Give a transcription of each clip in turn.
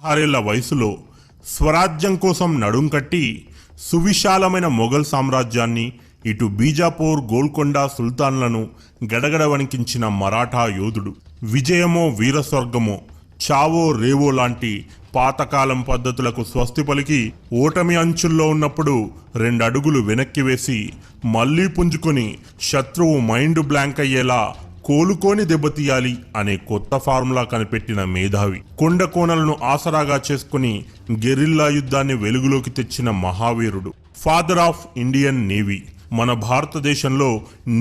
6 వయసులో స్వరాజ్యం కోసం నడుం కట్టి సువిశాలమైన మొఘల్ సామ్రాజ్యాన్ని ఇటు బీజాపూర్ గోల్కొండ సుల్తాన్లను గడగడ వణికించిన మరాఠా యోధుడు. విజయమో వీరస్వర్గమో చావో రేవో లాంటి పాతకాలం పద్ధతులకు స్వస్తి పలికి ఓటమి అంచుల్లో ఉన్నప్పుడు 2 అడుగులు వెనక్కి వేసి మళ్లీ పుంజుకొని శత్రువు మైండ్ బ్లాంక్ అయ్యేలా కోలుకోని దెబ్బతీయాలి అనే కొత్త ఫార్ములా కనిపెట్టిన మేధావి. కొండ కోనలను ఆసరాగా చేసుకుని గెరిల్లా యుద్ధాన్ని వెలుగులోకి తెచ్చిన మహావీరుడు. Father of Indian navy. మన భారతదేశంలో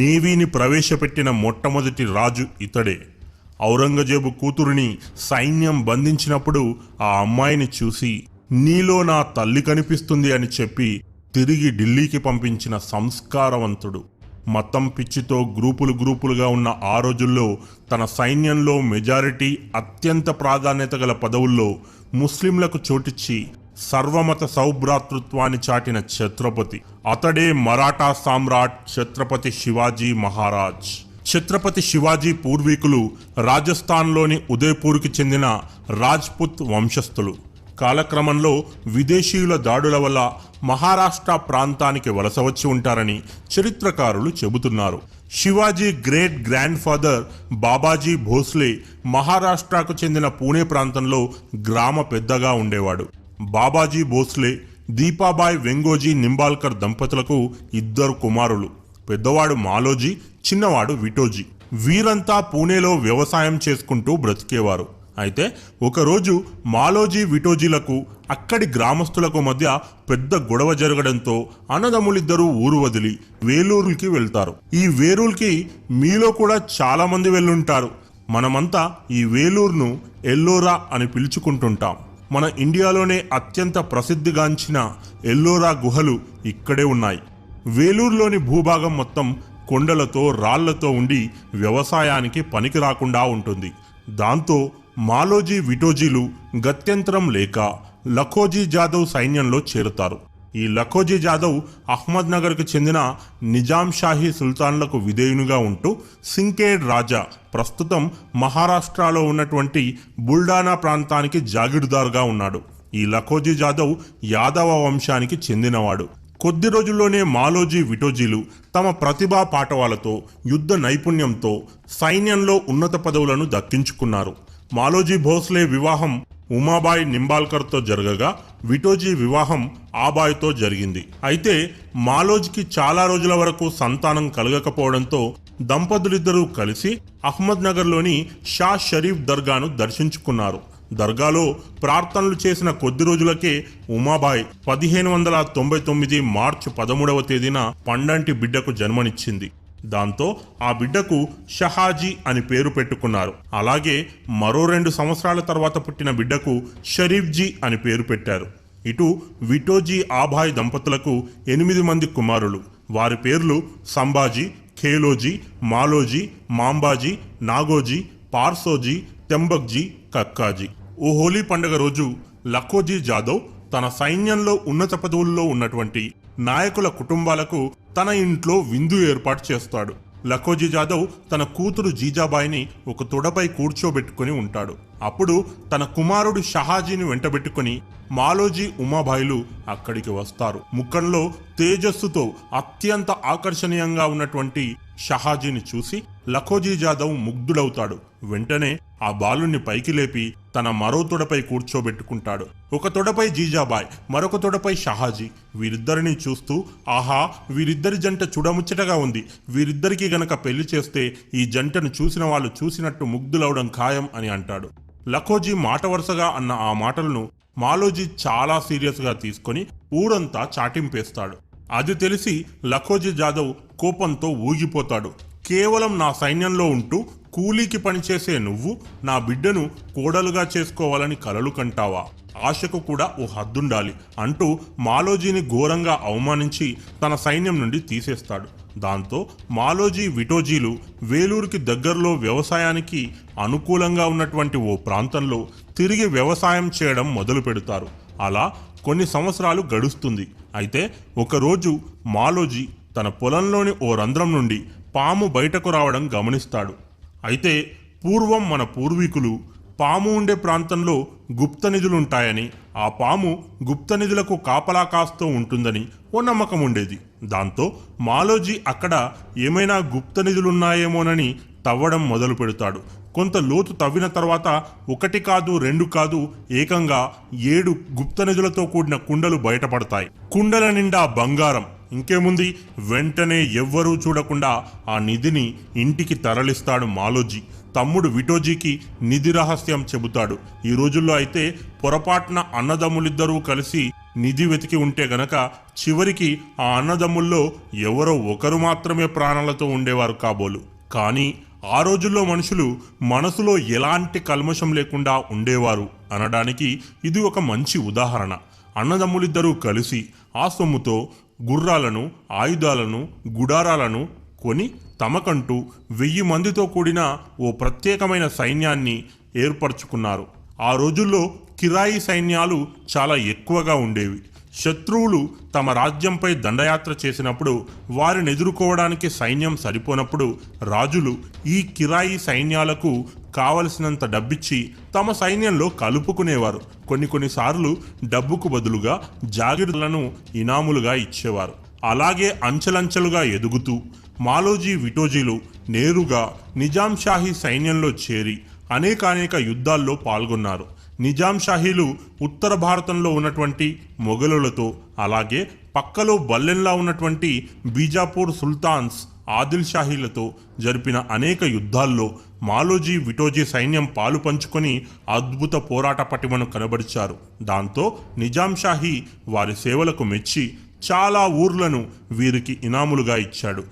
నేవీని ప్రవేశపెట్టిన మొట్టమొదటి రాజు ఇతడే. ఔరంగజేబు కూతురిని సైన్యం బంధించినప్పుడు ఆ అమ్మాయిని చూసి నీలో నా తల్లి కనిపిస్తుంది అని చెప్పి తిరిగి ఢిల్లీకి పంపించిన సంస్కారవంతుడు. మతం పిచ్చితో గ్రూపులుగా ఉన్న ఆ రోజుల్లో తన సైన్యంలో మెజారిటీ అత్యంత ప్రాధాన్యత గల పదవుల్లో ముస్లింలకు చోటిచ్చి సర్వమత సౌభ్రాతృత్వాన్ని చాటిన ఛత్రపతి. అతడే మరాఠా సామ్రాట్ ఛత్రపతి శివాజీ మహారాజ్. ఛత్రపతి శివాజీ పూర్వీకులు రాజస్థాన్లోని ఉదయపూర్కి చెందిన రాజ్పుత్ వంశస్థులు. కాలక్రమంలో విదేశీయుల దాడుల వల్ల మహారాష్ట్ర ప్రాంతానికి వలస వచ్చి ఉంటారని చరిత్రకారులు చెబుతున్నారు. Shivaji great grand father Babaji Bhosle మహారాష్ట్రకు చెందిన పూణే ప్రాంతంలో గ్రామ పెద్దగా ఉండేవాడు. బాబాజీ భోస్లే దీపాబాయ్ వెంగోజీ నింబాల్కర్ దంపతులకు 2 కుమారులు. పెద్దవాడు మాలోజీ, చిన్నవాడు విటోజీ. వీరంతా పూణేలో వ్యవసాయం చేసుకుంటూ బ్రతికేవారు. అయితే ఒకరోజు మాలోజీ విటోజీలకు అక్కడి గ్రామస్తులకు మధ్య పెద్ద గొడవ జరగడంతో అన్నదమ్ములిద్దరూ ఊరు వదిలి వేలూరుకి వెళ్తారు. ఈ వేలూరుకి మీలో కూడా చాలా మంది వెళ్ళుంటారు. మనమంతా ఈ వేలూరును ఎల్లోరా అని పిలుచుకుంటుంటాం. మన ఇండియాలోనే అత్యంత ప్రసిద్ధిగాంచిన ఎల్లోరా గుహలు ఇక్కడే ఉన్నాయి. వేలూరులోని భూభాగం మొత్తం కొండలతో రాళ్లతో ఉండి వ్యవసాయానికి పనికి రాకుండా ఉంటుంది. దాంతో మాలోజీ విటోజీలు గత్యంతరం లేక లఖోజీ జాదవ్ సైన్యంలో చేరుతారు. ఈ లఖోజీ జాదవ్ అహ్మద్ నగర్కు చెందిన నిజాం షాహీ సుల్తాన్లకు విధేయునిగా ఉంటూ సింకేడ్ రాజా, ప్రస్తుతం మహారాష్ట్రలో ఉన్నటువంటి బుల్డానా ప్రాంతానికి జాగీర్దార్గా ఉన్నాడు. ఈ లఖోజీ జాదవ్ యాదవ వంశానికి చెందినవాడు. కొద్ది రోజుల్లోనే మాలోజీ విటోజీలు తమ ప్రతిభా పాటవాలతో యుద్ధ నైపుణ్యంతో సైన్యంలో ఉన్నత పదవులను దక్కించుకున్నారు. మాలోజీ భోస్లే వివాహం ఉమాబాయ్ నింబాల్కర్తో జరగగా విటోజీ వివాహం ఆబాయ్తో జరిగింది. అయితే మాలోజీకి చాలా రోజుల వరకు సంతానం కలగకపోవడంతో దంపతులిద్దరూ కలిసి అహ్మద్ నగర్లోని షా షరీఫ్ దర్గాను దర్శించుకున్నారు. దర్గాలో ప్రార్థనలు చేసిన కొద్ది రోజులకే ఉమాబాయ్ 1599 మార్చి 13వ తేదీన పండంటి బిడ్డకు జన్మనిచ్చింది. దాంతో ఆ బిడ్డకు షహాజీ అని పేరు పెట్టుకున్నారు. అలాగే మరో 2 సంవత్సరాల తర్వాత పుట్టిన బిడ్డకు షరీఫ్జీ అని పేరు పెట్టారు. ఇటు విటోజీ ఆబాయ్ దంపతులకు 8 మంది కుమారులు. వారి పేర్లు సంభాజీ, ఖేలోజీ, మాలోజీ, మాంబాజీ, నాగోజీ, పార్సోజీ, తెంబక్జీ, కక్కాజీ. ఓ హోలీ పండుగ రోజు లఖోజీ జాదవ్ తన సైన్యంలో ఉన్నత పదవుల్లో ఉన్నటువంటి నాయకుల కుటుంబాలకు తన ఇంట్లో విందు ఏర్పాటు చేస్తాడు. లఖోజీ జాదవ్ తన కూతురు జీజాబాయిని ఒక తొడపై కూర్చోబెట్టుకుని ఉంటాడు. అప్పుడు తన కుమారుడు షహాజీని వెంటబెట్టుకుని మాలోజీ ఉమాబాయిలు అక్కడికి వస్తారు. ముఖంలో తేజస్సుతో అత్యంత ఆకర్షణీయంగా ఉన్నటువంటి షహాజీని చూసి లఖోజీ జాదవ్ ముగ్ధుడవుతాడు. వెంటనే ఆ బాలుని పైకి లేపి తన మరో తొడపై కూర్చోబెట్టుకుంటాడు. ఒక తొడపై జీజాబాయ్, మరొక తొడపై షహాజీ. వీరిద్దరిని చూస్తూ ఆహా, వీరిద్దరి జంట చూడముచ్చటగా ఉంది. వీరిద్దరికి గనక పెళ్లి చేస్తే ఈ జంటను చూసిన వాళ్ళు చూసినట్టు ముగ్ధులవడం ఖాయం అని అంటాడు. లఖోజీ మాట వరుసగా అన్న ఆ మాటలను మాలోజీ చాలా సీరియస్గా తీసుకొని ఊరంతా చాటింపేస్తాడు. అది తెలిసి లఖోజీ జాదవ్ కోపంతో ఊగిపోతాడు. కేవలం నా సైన్యంలో ఉంటూ కూలీకి పనిచేసే నువ్వు నా బిడ్డను కోడలుగా చేసుకోవాలని కలలు కంటావా? ఆశకు కూడా ఓ హద్దుండాలి అంటూ మాలోజీని ఘోరంగా అవమానించి తన సైన్యం నుండి తీసేస్తాడు. దాంతో మాలోజీ విటోజీలు వేలూరుకి దగ్గరలో వ్యవసాయానికి అనుకూలంగా ఉన్నటువంటి ఓ ప్రాంతంలో తిరిగి వ్యవసాయం చేయడం మొదలు పెడతారు. అలా కొన్ని సంవత్సరాలు గడుస్తుంది. అయితే ఒకరోజు మాలోజీ తన పొలంలోని ఓ రంధ్రం నుండి పాము బయటకు రావడం గమనిస్తాడు. అయితే పూర్వం మన పూర్వీకులు పాము ఉండే ప్రాంతంలో గుప్త నిధులుంటాయని, ఆ పాము గుప్త నిధులకు కాపలా కాస్తూ ఉంటుందని ఓ నమ్మకం ఉండేది. దాంతో మాలోజీ అక్కడ ఏమైనా గుప్త నిధులున్నాయేమోనని తవ్వడం మొదలు పెడతాడు. కొంత లోతు తవ్విన తర్వాత 1 కాదు 2 కాదు ఏకంగా 7 గుప్త నిధులతో కూడిన కుండలు బయటపడతాయి. కుండల నిండా బంగారం. ఇంకేముంది, వెంటనే ఎవ్వరూ చూడకుండా ఆ నిధిని ఇంటికి తరలిస్తాడు మాలోజీ. తమ్ముడు విటోజీకి నిధి రహస్యం చెబుతాడు. ఈ రోజుల్లో అయితే పొరపాటున అన్నదమ్ములిద్దరూ కలిసి నిధి వెతికి ఉంటే గనక చివరికి ఆ అన్నదమ్ముల్లో ఎవరో ఒకరు మాత్రమే ప్రాణాలతో ఉండేవారు కాబోలు. కానీ ఆ రోజుల్లో మనుషులు మనసులో ఎలాంటి కల్మషం లేకుండా ఉండేవారు అనడానికి ఇది ఒక మంచి ఉదాహరణ. అన్నదమ్ములిద్దరూ కలిసి ఆ సొమ్ముతో గుర్రాలను, ఆయుధాలను, గుడారాలను కొని తమకంటూ 1000 మందితో కూడిన ఓ ప్రత్యేకమైన సైన్యాన్ని ఏర్పరచుకున్నారు. ఆ రోజుల్లో కిరాయి సైన్యాలు చాలా ఎక్కువగా ఉండేవి. శత్రువులు తమ రాజ్యంపై దండయాత్ర చేసినప్పుడు వారిని ఎదుర్కోవడానికి సైన్యం సరిపోనప్పుడు రాజులు ఈ కిరాయి సైన్యాలకు కావలసినంత డబ్బిచ్చి తమ సైన్యంలో కలుపుకునేవారు. కొన్నిసార్లు డబ్బుకు బదులుగా జాగీర్లను ఇనాములుగా ఇచ్చేవారు. అలాగే అంచెలంచెలుగా ఎదుగుతూ మాలోజీ, విటోజీలు నేరుగా నిజాం షాహీ సైన్యంలో చేరి అనేక యుద్ధాల్లో పాల్గొన్నారు. నిజాం షాహీలు ఉత్తర భారతంలో ఉన్నటువంటి మొఘలులతో, అలాగే పక్కలో బల్లెన్లా ఉన్నటువంటి బీజాపూర్ సుల్తాన్స్ ఆదిల్ షాహీలతో జరిపిన అనేక యుద్ధాల్లో మాలోజీ, విటోజీ సైన్యం పాలు పంచుకొని అద్భుత పోరాట పటిమను కనబరిచారు. దాంతో నిజాం షాహీ వారి సేవలకు మెచ్చి చాలా ఊర్లను వీరికి ఇనాములుగా ఇచ్చాడు.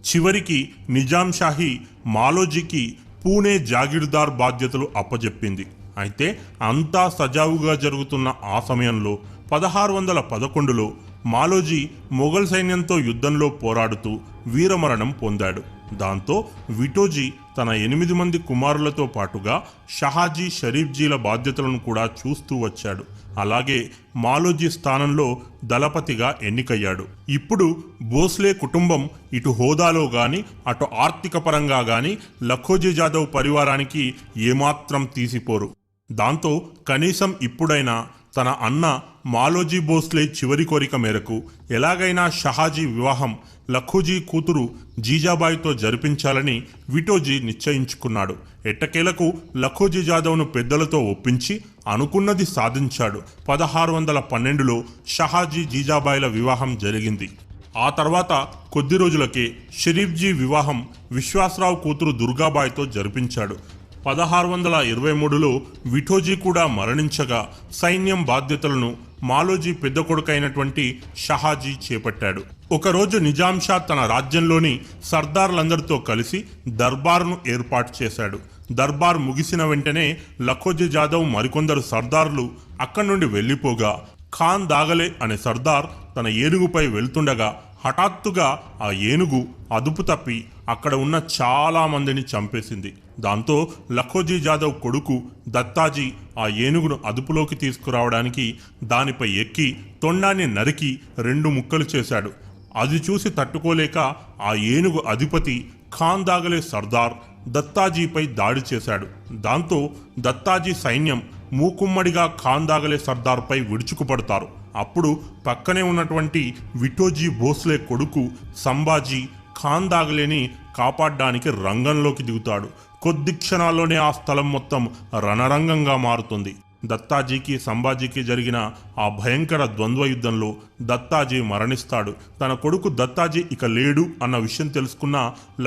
చివరికి నిజాం షాహీ మాలోజీకి పూణే జాగీర్దార్ బాధ్యతలు అప్పజెప్పింది. అయితే అంతా సజావుగా జరుగుతున్న ఆ సమయంలో 1611లో మాలోజీ మొఘల్ సైన్యంతో యుద్ధంలో పోరాడుతూ వీరమరణం పొందాడు. దాంతో విటోజీ తన 8 మంది కుమారులతో పాటుగా షహాజీ, షరీఫ్జీల బాధ్యతలను కూడా చూస్తూ వచ్చాడు. అలాగే మాలోజీ స్థానంలో దళపతిగా ఎన్నికయ్యాడు. ఇప్పుడు భోస్లే కుటుంబం ఇటు హోదాలో గాని అటు ఆర్థిక పరంగా గాని లఖోజీ జాదవ్ పరివారానికి ఏమాత్రం తీసిపోరు. దాంతో కనీసం ఇప్పుడైనా తన అన్న మాలోజీ భోస్లే చివరి కోరిక మేరకు ఎలాగైనా షహాజీ వివాహం లఖోజీ కూతురు జీజాబాయితో జరిపించాలని విటోజీ నిశ్చయించుకున్నాడు. ఎట్టకేలకు లఖోజీ జాదవ్ను పెద్దలతో ఒప్పించి అనుకున్నది సాధించాడు. 1612లో షహాజీ, జీజాబాయిల వివాహం జరిగింది. ఆ తర్వాత కొద్ది రోజులకే షరీఫ్జీ వివాహం విశ్వాసరావు కూతురు దుర్గాబాయితో జరిపించాడు. 1623లో విఠోజీ కూడా మరణించగా సైన్యం బాధ్యతలను మాలోజీ పెద్ద కొడుకైనటువంటి షహాజీ చేపట్టాడు. ఒకరోజు నిజాం షా తన రాజ్యంలోని సర్దార్లందరితో కలిసి దర్బార్ను ఏర్పాటు చేశాడు. దర్బార్ ముగిసిన వెంటనే లఖోజీ జాదవ్ మరికొందరు సర్దార్లు అక్కడి నుండి వెళ్ళిపోగా ఖాన్ దాగలే అనే సర్దార్ తన ఏనుగుపై వెళ్తుండగా హఠాత్తుగా ఆ ఏనుగు అదుపు తప్పి అక్కడ ఉన్న చాలా మందిని చంపేసింది. దాంతో లఖోజీ జాదవ్ కొడుకు దత్తాజీ ఆ ఏనుగును అదుపులోకి తీసుకురావడానికి దానిపై ఎక్కి తొండాన్ని నరికి 2 ముక్కలు చేశాడు. అది చూసి తట్టుకోలేక ఆ ఏనుగు అధిపతి ఖాన్ దాగలే సర్దార్ దత్తాజీపై దాడి చేశాడు. దాంతో దత్తాజీ సైన్యం మూకుమ్మడిగా ఖాన్ దాగలే సర్దార్పై విడుచుకుపడతారు. అప్పుడు పక్కనే ఉన్నటువంటి విఠోజీ భోస్లే కొడుకు సంభాజీ ఖాన్ దాగలేని కాపాడడానికి రంగంలోకి దిగుతాడు. కొద్ది క్షణాల్లోనే ఆ స్థలం మొత్తం రణరంగంగా మారుతుంది. దత్తాజీకి, సంభాజీకి జరిగిన ఆ భయంకర ద్వంద్వ యుద్ధంలో దత్తాజీ మరణిస్తాడు. తన కొడుకు దత్తాజీ ఇక లేడు అన్న విషయం తెలుసుకున్న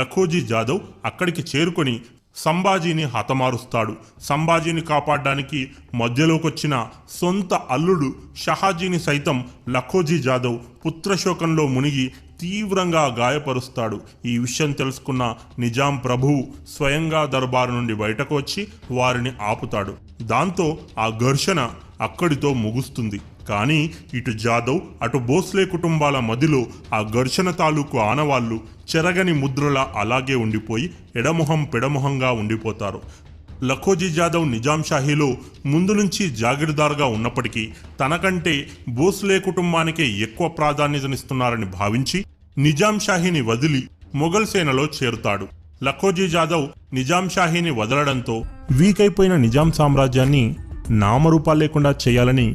లఖోజీ జాదవ్ అక్కడికి చేరుకొని సంభాజీని హతమారుస్తాడు. సంభాజీని కాపాడడానికి మధ్యలోకొచ్చిన సొంత అల్లుడు షహాజీని సైతం లఖోజీ జాదవ్ పుత్రశోకంలో మునిగి తీవ్రంగా గాయపరుస్తాడు. ఈ విషయం తెలుసుకున్న నిజాం ప్రభువు స్వయంగా దర్బారు నుండి బయటకు వచ్చి వారిని ఆపుతాడు. దాంతో ఆ ఘర్షణ అక్కడితో ముగుస్తుంది. కానీ ఇటు జాదవ్ అటు భోస్లే కుటుంబాల మధ్యలో ఆ ఘర్షణ తాలూకు ఆనవాళ్లు చెరగని ముద్రలా అలాగే ఉండిపోయి ఎడమొహం పెడమొహంగా ఉండిపోతారు. లఖోజీ జాదవ్ నిజాం షాహీలో ముందు నుంచి జాగీర్దార్గా ఉన్నప్పటికీ తనకంటే భోస్లే కుటుంబానికే ఎక్కువ ప్రాధాన్యతనిస్తున్నారని భావించి నిజాం షాహీని వదిలి మొఘల్ సేనలో చేరుతాడు. లఖోజీ జాదవ్ నిజాం షాహీని వదలడంతో వీక్ అయిపోయిన నిజాం సామ్రాజ్యాన్ని నామరూపాలు లేకుండా చేయాలని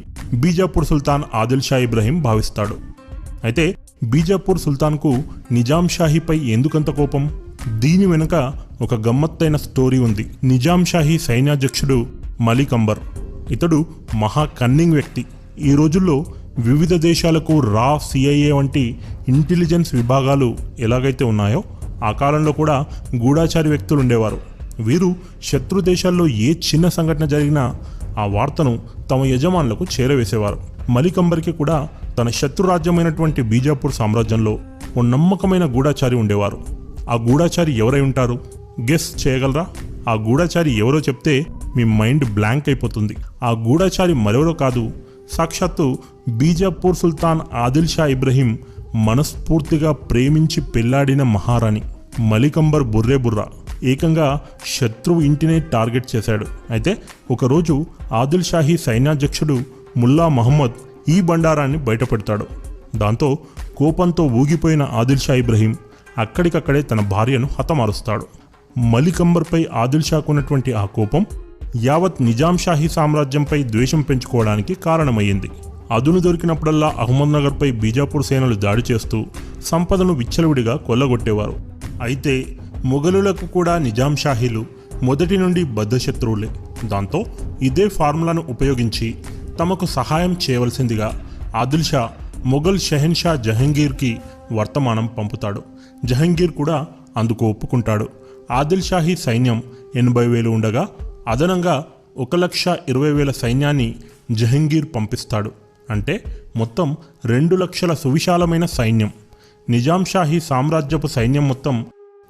బీజాపూర్ సుల్తాన్ ఆదిల్ షా ఇబ్రహీం భావిస్తాడు. అయితే బీజాపూర్ సుల్తాన్కు నిజాం షాహీపై ఎందుకంత కోపం? దీని వెనుక ఒక గమ్మత్తైన స్టోరీ ఉంది. నిజాం షాహీ సైన్యాధ్యక్షుడు మలిక్ అంబర్. ఇతడు మహా కన్నింగ్ వ్యక్తి. ఈ రోజుల్లో వివిధ దేశాలకు రా, సిఐఏ వంటి ఇంటెలిజెన్స్ విభాగాలు ఎలాగైతే ఉన్నాయో ఆ కాలంలో కూడా గూఢాచారి వ్యక్తులు ఉండేవారు. వీరు శత్రు దేశాల్లో ఏ చిన్న సంఘటన జరిగినా ఆ వార్తను తమ యజమానులకు చేరవేసేవారు. మలిక్ అంబర్కి కూడా తన శత్రురాజ్యమైనటువంటి బీజాపూర్ సామ్రాజ్యంలో ఓ నమ్మకమైన గూఢాచారి ఉండేవారు. ఆ గూఢాచారి ఎవరై ఉంటారు? గెస్ చేయగలరా? ఆ గూఢాచారి ఎవరో చెప్తే మీ మైండ్ బ్లాంక్ అయిపోతుంది. ఆ గూఢాచారి మరెవరో కాదు, సాక్షాత్తు బీజాపూర్ సుల్తాన్ ఆదిల్ షా ఇబ్రహీం మనస్ఫూర్తిగా ప్రేమించి పెళ్లాడిన మహారాణి. మలిక్ అంబర్ బుర్రే బుర్రా ఏకంగా శత్రువు ఇంటినే టార్గెట్ చేశాడు. అయితే ఒకరోజు ఆదిల్ షాహీ సైన్యాధ్యక్షుడు ముల్లా మహమ్మద్ ఈ బండారాన్ని బయటపెడతాడు. దాంతో కోపంతో ఊగిపోయిన ఆదిల్ షా ఇబ్రహీం అక్కడికక్కడే తన భార్యను హతమారుస్తాడు. మలిక్ అంబర్పై ఆదిల్ షాకు ఉన్నటువంటి ఆ కోపం యావత్ నిజాం షాహీ సామ్రాజ్యంపై ద్వేషం పెంచుకోవడానికి కారణమయ్యింది. అదును దొరికినప్పుడల్లా అహ్మద్నగర్పై బీజాపూర్ సేనలు దాడి చేస్తూ సంపదను విచ్చలవిడిగా కొల్లగొట్టేవారు. అయితే మొఘలులకు కూడా నిజాం షాహీలు మొదటి నుండి బద్ధశత్రువులే. దాంతో ఇదే ఫార్ములాను ఉపయోగించి తమకు సహాయం చేయవలసిందిగా ఆదిల్ షా మొఘల్ షెహన్షా జహంగీర్కి వర్తమానం పంపుతాడు. జహంగీర్ కూడా అందుకు ఒప్పుకుంటాడు. ఆదిల్ షాహీ సైన్యం 80,000 ఉండగా అదనంగా 1,20,000 సైన్యాన్ని జహంగీర్ పంపిస్తాడు. అంటే మొత్తం 2 లక్షల సువిశాలమైన సైన్యం. నిజాం షాహీ సామ్రాజ్యపు సైన్యం మొత్తం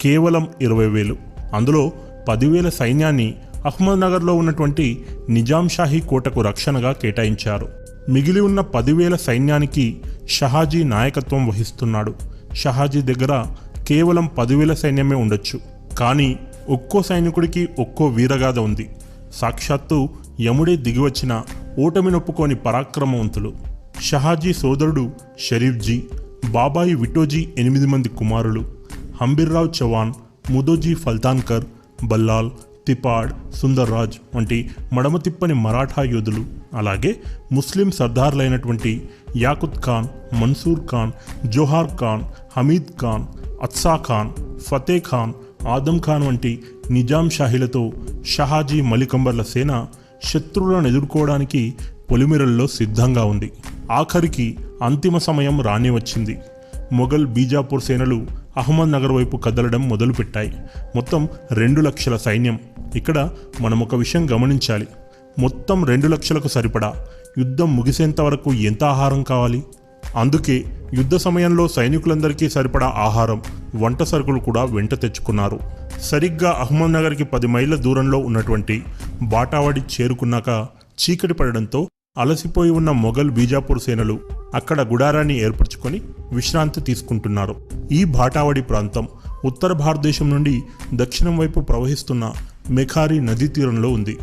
కేవలం 20,000. అందులో 10,000 సైన్యాన్ని అహ్మద్నగర్లో ఉన్నటువంటి నిజాం షాహీ కోటకు రక్షణగా కేటాయించారు. మిగిలి ఉన్న 10,000 సైన్యానికి షహాజీ నాయకత్వం వహిస్తున్నాడు. షహాజీ దగ్గర కేవలం 10,000 సైన్యమే ఉండొచ్చు. కానీ ఒక్కో సైనికుడికి ఒక్కో వీరగాథ ఉంది. సాక్షాత్తు యముడే దిగివచ్చిన ఓటమి నొప్పుకోని పరాక్రమవంతులు. షహాజీ సోదరుడు షరీఫ్జీ, బాబాయి విటోజీ 8 మంది కుమారులు, హంబీర్రావ్ చవాన్, ముదోజీ ఫల్తాన్కర్, బల్లాల్, తిపాడ్, సుందర్రాజ్ వంటి మడమతిప్పని మరాఠా యోధులు. అలాగే ముస్లిం సర్దార్లైనటువంటి యాకుత్ ఖాన్, మన్సూర్ ఖాన్, జోహార్ ఖాన్, హమీద్ ఖాన్, అత్సా ఖాన్, ఫతే ఖాన్, ఆదం ఖాన్ వంటి నిజాం షాహీలతో షహాజీ మలిక్ అంబర్ల సేన శత్రువులను ఎదుర్కోవడానికి పొలిమేరల్లో సిద్ధంగా ఉంది. ఆఖరికి అంతిమ సమయం రాని వచ్చింది. మొఘల్ బీజాపూర్ సేనలు అహ్మద్నగర్ వైపు కదలడం మొదలుపెట్టాయి. మొత్తం 2 లక్షల సైన్యం. ఇక్కడ మనం ఒక విషయం గమనించాలి. మొత్తం 2 లక్షలకు సరిపడా యుద్ధం ముగిసేంత వరకు ఎంత ఆహారం కావాలి? అందుకే యుద్ధ సమయంలో సైనికులందరికీ సరిపడా ఆహారం, వంట సరుకులు కూడా వెంట తెచ్చుకున్నారు. సరిగ్గా అహ్మద్నగర్కి 10 మైళ్ళ దూరంలో ఉన్నటువంటి బాటావాడి చేరుకున్నాక చీకటి పడడంతో అలసిపోయి ఉన్న మొఘల్ బీజాపూర్ సేనలు అక్కడ గుడారాన్ని ఏర్పరచుకొని విశ్రాంతి తీసుకుంటున్నారు. ఈ బాటావాడి ప్రాంతం ఉత్తర భారతదేశం నుండి దక్షిణం వైపు ప్రవహిస్తున్న మెఖారీ నదీ తీరంలో ఉంది.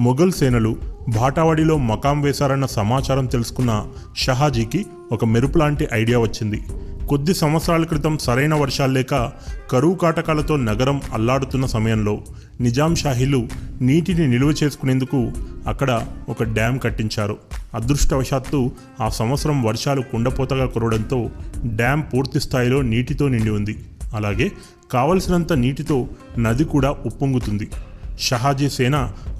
మొఘల్ సేనలు బాటావాడిలో మకాం వేశారన్న సమాచారం తెలుసుకున్న షహాజీకి ఒక మెరుపులాంటి ఐడియా వచ్చింది. కొద్ది సంవత్సరాల క్రితం సరైన వర్షాలు లేక కరువు కాటకాలతో నగరం అల్లాడుతున్న సమయంలో నిజాం షాహీలు నీటిని నిల్వ చేసుకునేందుకు అక్కడ ఒక డ్యాం కట్టించారు. అదృష్టవశాత్తు ఆ సంవత్సరం వర్షాలు కుండపోతగా కురవడంతో డ్యాం పూర్తి స్థాయిలో నీటితో నిండి ఉంది. అలాగే కావలసినంత నీటితో నది కూడా ఉప్పొంగుతుంది. షహాజీ సేన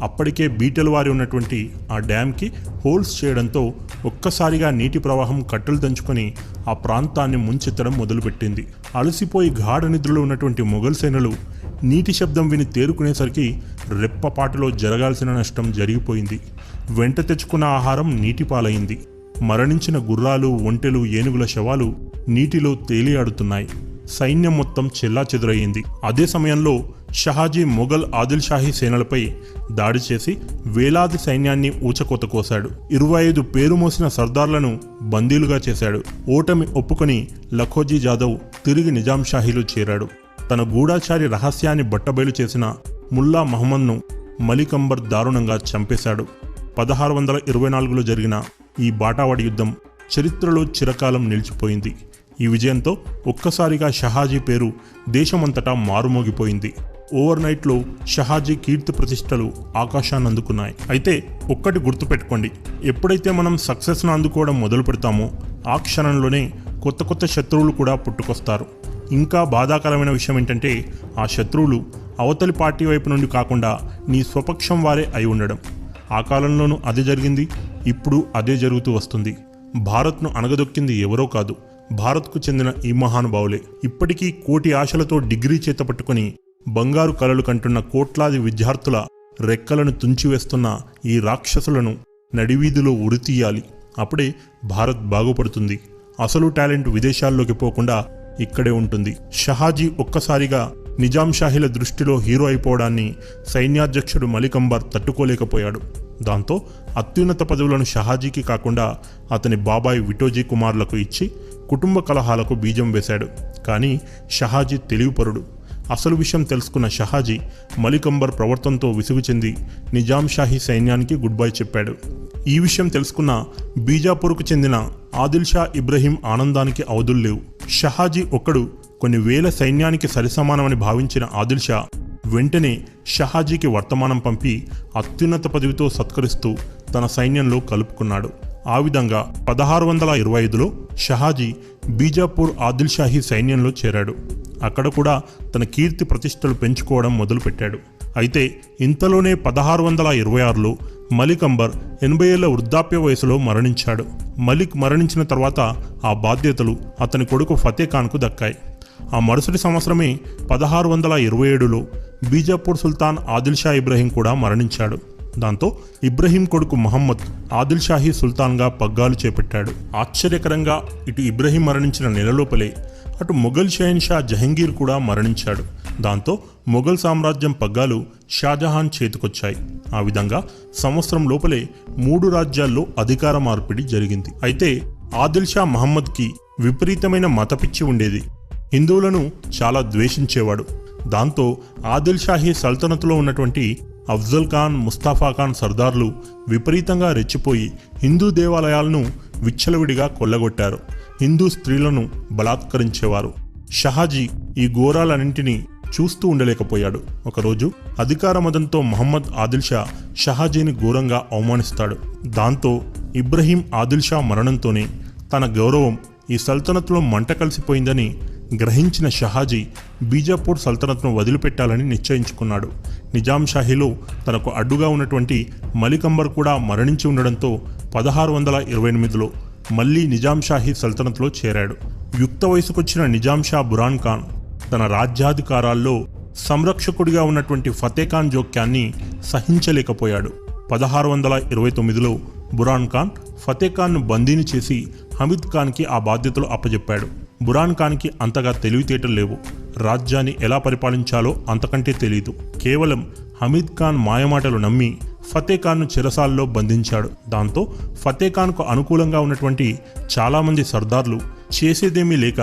అప్పటికే బీటలు వారి ఉన్నటువంటి ఆ డ్యాంకి హోల్స్ చేయడంతో ఒక్కసారిగా నీటి ప్రవాహం కట్టలు దంచుకొని ఆ ప్రాంతాన్ని ముంచెత్తడం మొదలుపెట్టింది. అలసిపోయి గాఢ నిద్రలో ఉన్నటువంటి మొఘల్ సేనలు నీటి శబ్దం విని తేరుకునేసరికి రెప్పపాటులో జరగాల్సిన నష్టం జరిగిపోయింది. వెంట తెచ్చుకున్న ఆహారం నీటి పాలైంది. మరణించిన గుర్రాలు, ఒంటెలు, ఏనుగుల శవాలు నీటిలో తేలియాడుతున్నాయి. సైన్యం మొత్తం చెల్లాచెదురయ్యింది. అదే సమయంలో షహాజీ మొఘల్ ఆదిల్ షాహీ సేనలపై దాడి చేసి వేలాది సైన్యాన్ని ఊచకోత కోశాడు. 25 పేరు మోసిన సర్దార్లను బందీలుగా చేశాడు. ఓటమి ఒప్పుకొని లఖోజీ జాదవ్ తిరిగి నిజాం షాహీలో చేరాడు. తన గూఢాచారి రహస్యాన్ని బట్టబయలు చేసిన ముల్లా మహమ్మద్ను మలిక్ అంబర్ దారుణంగా చంపేశాడు. 1624లో జరిగిన ఈ బాటావాడి యుద్ధం చరిత్రలో చిరకాలం నిలిచిపోయింది. ఈ విజయంతో ఒక్కసారిగా షహాజీ పేరు దేశమంతటా మారుమోగిపోయింది. ఓవర్ నైట్లో షహాజీ కీర్తి ప్రతిష్టలు ఆకాశాన్ని అందుకున్నాయి. అయితే ఒక్కటి గుర్తుపెట్టుకోండి, ఎప్పుడైతే మనం సక్సెస్ను అందుకోవడం మొదలు పెడతామో ఆ క్షణంలోనే కొత్త కొత్త శత్రువులు కూడా పుట్టుకొస్తారు. ఇంకా బాధాకరమైన విషయం ఏంటంటే ఆ శత్రువులు అవతలి పార్టీ వైపు నుండి కాకుండా నీ స్వపక్షం వారే అయి ఉండడం. ఆ కాలంలోనూ అదే జరిగింది, ఇప్పుడు అదే జరుగుతూ వస్తుంది. భారత్ను అణగదొక్కింది ఎవరో కాదు, భారత్కు చెందిన ఈ మహానుభావులే. ఇప్పటికీ కోటి ఆశలతో డిగ్రీ చేత పట్టుకుని బంగారు కలలు కంటున్న కోట్లాది విద్యార్థుల రెక్కలను తుంచివేస్తున్న ఈ రాక్షసులను నడివీధిలో ఉరితీయాలి. అప్పుడే భారత్ బాగుపడుతుంది. అసలు టాలెంట్ విదేశాల్లోకి పోకుండా ఇక్కడే ఉంటుంది. షహాజీ ఒక్కసారిగా నిజాం షాహీల దృష్టిలో హీరో అయిపోవడాన్ని సైన్యాధ్యక్షుడు మలిక్ అంబర్ తట్టుకోలేకపోయాడు. దాంతో అత్యున్నత పదవులను షహాజీకి కాకుండా అతని బాబాయ్ విటోజీ కుమార్లకు ఇచ్చి కుటుంబ కలహాలకు బీజం వేశాడు. కానీ షహాజీ తెలివిపరుడు. అసలు విషయం తెలుసుకున్న షహాజీ మలిక్ అంబర్ ప్రవర్తనతో విసుగు చెంది నిజాం షాహీ సైన్యానికి గుడ్ బై చెప్పాడు. ఈ విషయం తెలుసుకున్న బీజాపూర్కు చెందిన ఆదిల్ షా ఇబ్రహీం ఆనందానికి అవధుల్లేవు. షహాజీ ఒక్కడు కొన్ని వేల సైన్యానికి సరిసమానమని భావించిన ఆదిల్ షా వెంటనే షహాజీకి వర్తమానం పంపి అత్యున్నత పదవితో సత్కరిస్తూ తన సైన్యంలో కలుపుకున్నాడు. ఆ విధంగా 1625లో షహాజీ బీజాపూర్ ఆదిల్ షాహీ సైన్యంలో చేరాడు. అక్కడ కూడా తన కీర్తి ప్రతిష్టలు పెంచుకోవడం మొదలుపెట్టాడు. అయితే ఇంతలోనే 1626లో మలిక్ అంబర్ 80 ఏళ్ల వృద్ధాప్య వయసులో మరణించాడు. మలిక్ మరణించిన తర్వాత ఆ బాధ్యతలు అతని కొడుకు ఫతే ఖాన్కు దక్కాయి. ఆ మరుసటి సంవత్సరమే 1627లో బీజాపూర్ సుల్తాన్ ఆదిల్ షా ఇబ్రహీం కూడా మరణించాడు. దాంతో ఇబ్రహీం కొడుకు మహమ్మద్ ఆదిల్ షాహీ సుల్తాన్గా పగ్గాలు చేపట్టాడు. ఆశ్చర్యకరంగా ఇటు ఇబ్రహీం మరణించిన నెలలోపలే అటు మొఘల్ షహన్షా జహంగీర్ కూడా మరణించాడు. దాంతో మొఘల్ సామ్రాజ్యం పగ్గాలు షాజహాన్ చేతికొచ్చాయి. ఆ విధంగా సంవత్సరం లోపలే 3 రాజ్యాల్లో అధికార మార్పిడి జరిగింది. అయితే ఆదిల్ షా మహమ్మద్కి విపరీతమైన మతపిచ్చి ఉండేది. హిందువులను చాలా ద్వేషించేవాడు. దాంతో ఆదిల్ షాహీ సల్తనతులో ఉన్నటువంటి అఫ్జల్ ఖాన్, ముస్తాఫా ఖాన్ సర్దార్లు విపరీతంగా రెచ్చిపోయి హిందూ దేవాలయాలను విచ్చలవిడిగా కొల్లగొట్టారు. హిందూ స్త్రీలను బలాత్కరించేవారు. షహాజీ ఈ ఘోరాలన్నింటినీ చూస్తూ ఉండలేకపోయాడు. ఒకరోజు అధికార మదంతో మహమ్మద్ ఆదిల్ షా షహాజీని ఘోరంగా అవమానిస్తాడు. దాంతో ఇబ్రహీం ఆదిల్ షా మరణంతోనే తన గౌరవం ఈ సల్తనత్లో మంట కలిసిపోయిందని గ్రహించిన షహాజీ బీజాపూర్ సల్తనత్ను వదిలిపెట్టాలని నిశ్చయించుకున్నాడు. నిజాం షాహీలో తనకు అడ్డుగా ఉన్నటువంటి మలిక్ అంబర్ కూడా మరణించి ఉండడంతో 1628లో మళ్లీ నిజాం షాహీ సల్తనత్లో చేరాడు. యుక్త వయసుకొచ్చిన నిజాం షా బురాన్ ఖాన్ తన రాజ్యాధికారాల్లో సంరక్షకుడిగా ఉన్నటువంటి ఫతే ఖాన్ జోక్యాన్ని సహించలేకపోయాడు. 1629లో బురాన్ ఖాన్ ఫతే ఖాన్ను బందీని చేసి హమీద్ ఖాన్కి ఆ బాధ్యతలు అప్పజెప్పాడు. బురాన్ ఖాన్కి అంతగా తెలివితేటలు లేవు. రాజ్యాన్ని ఎలా పరిపాలించాలో అంతకంటే తెలీదు. కేవలం హమీద్ ఖాన్ మాయమాటలు నమ్మి ఫతే ఖాన్ను చెరసాల్లో బంధించాడు. దాంతో ఫతే ఖాన్కు అనుకూలంగా ఉన్నటువంటి చాలామంది సర్దార్లు చేసేదేమీ లేక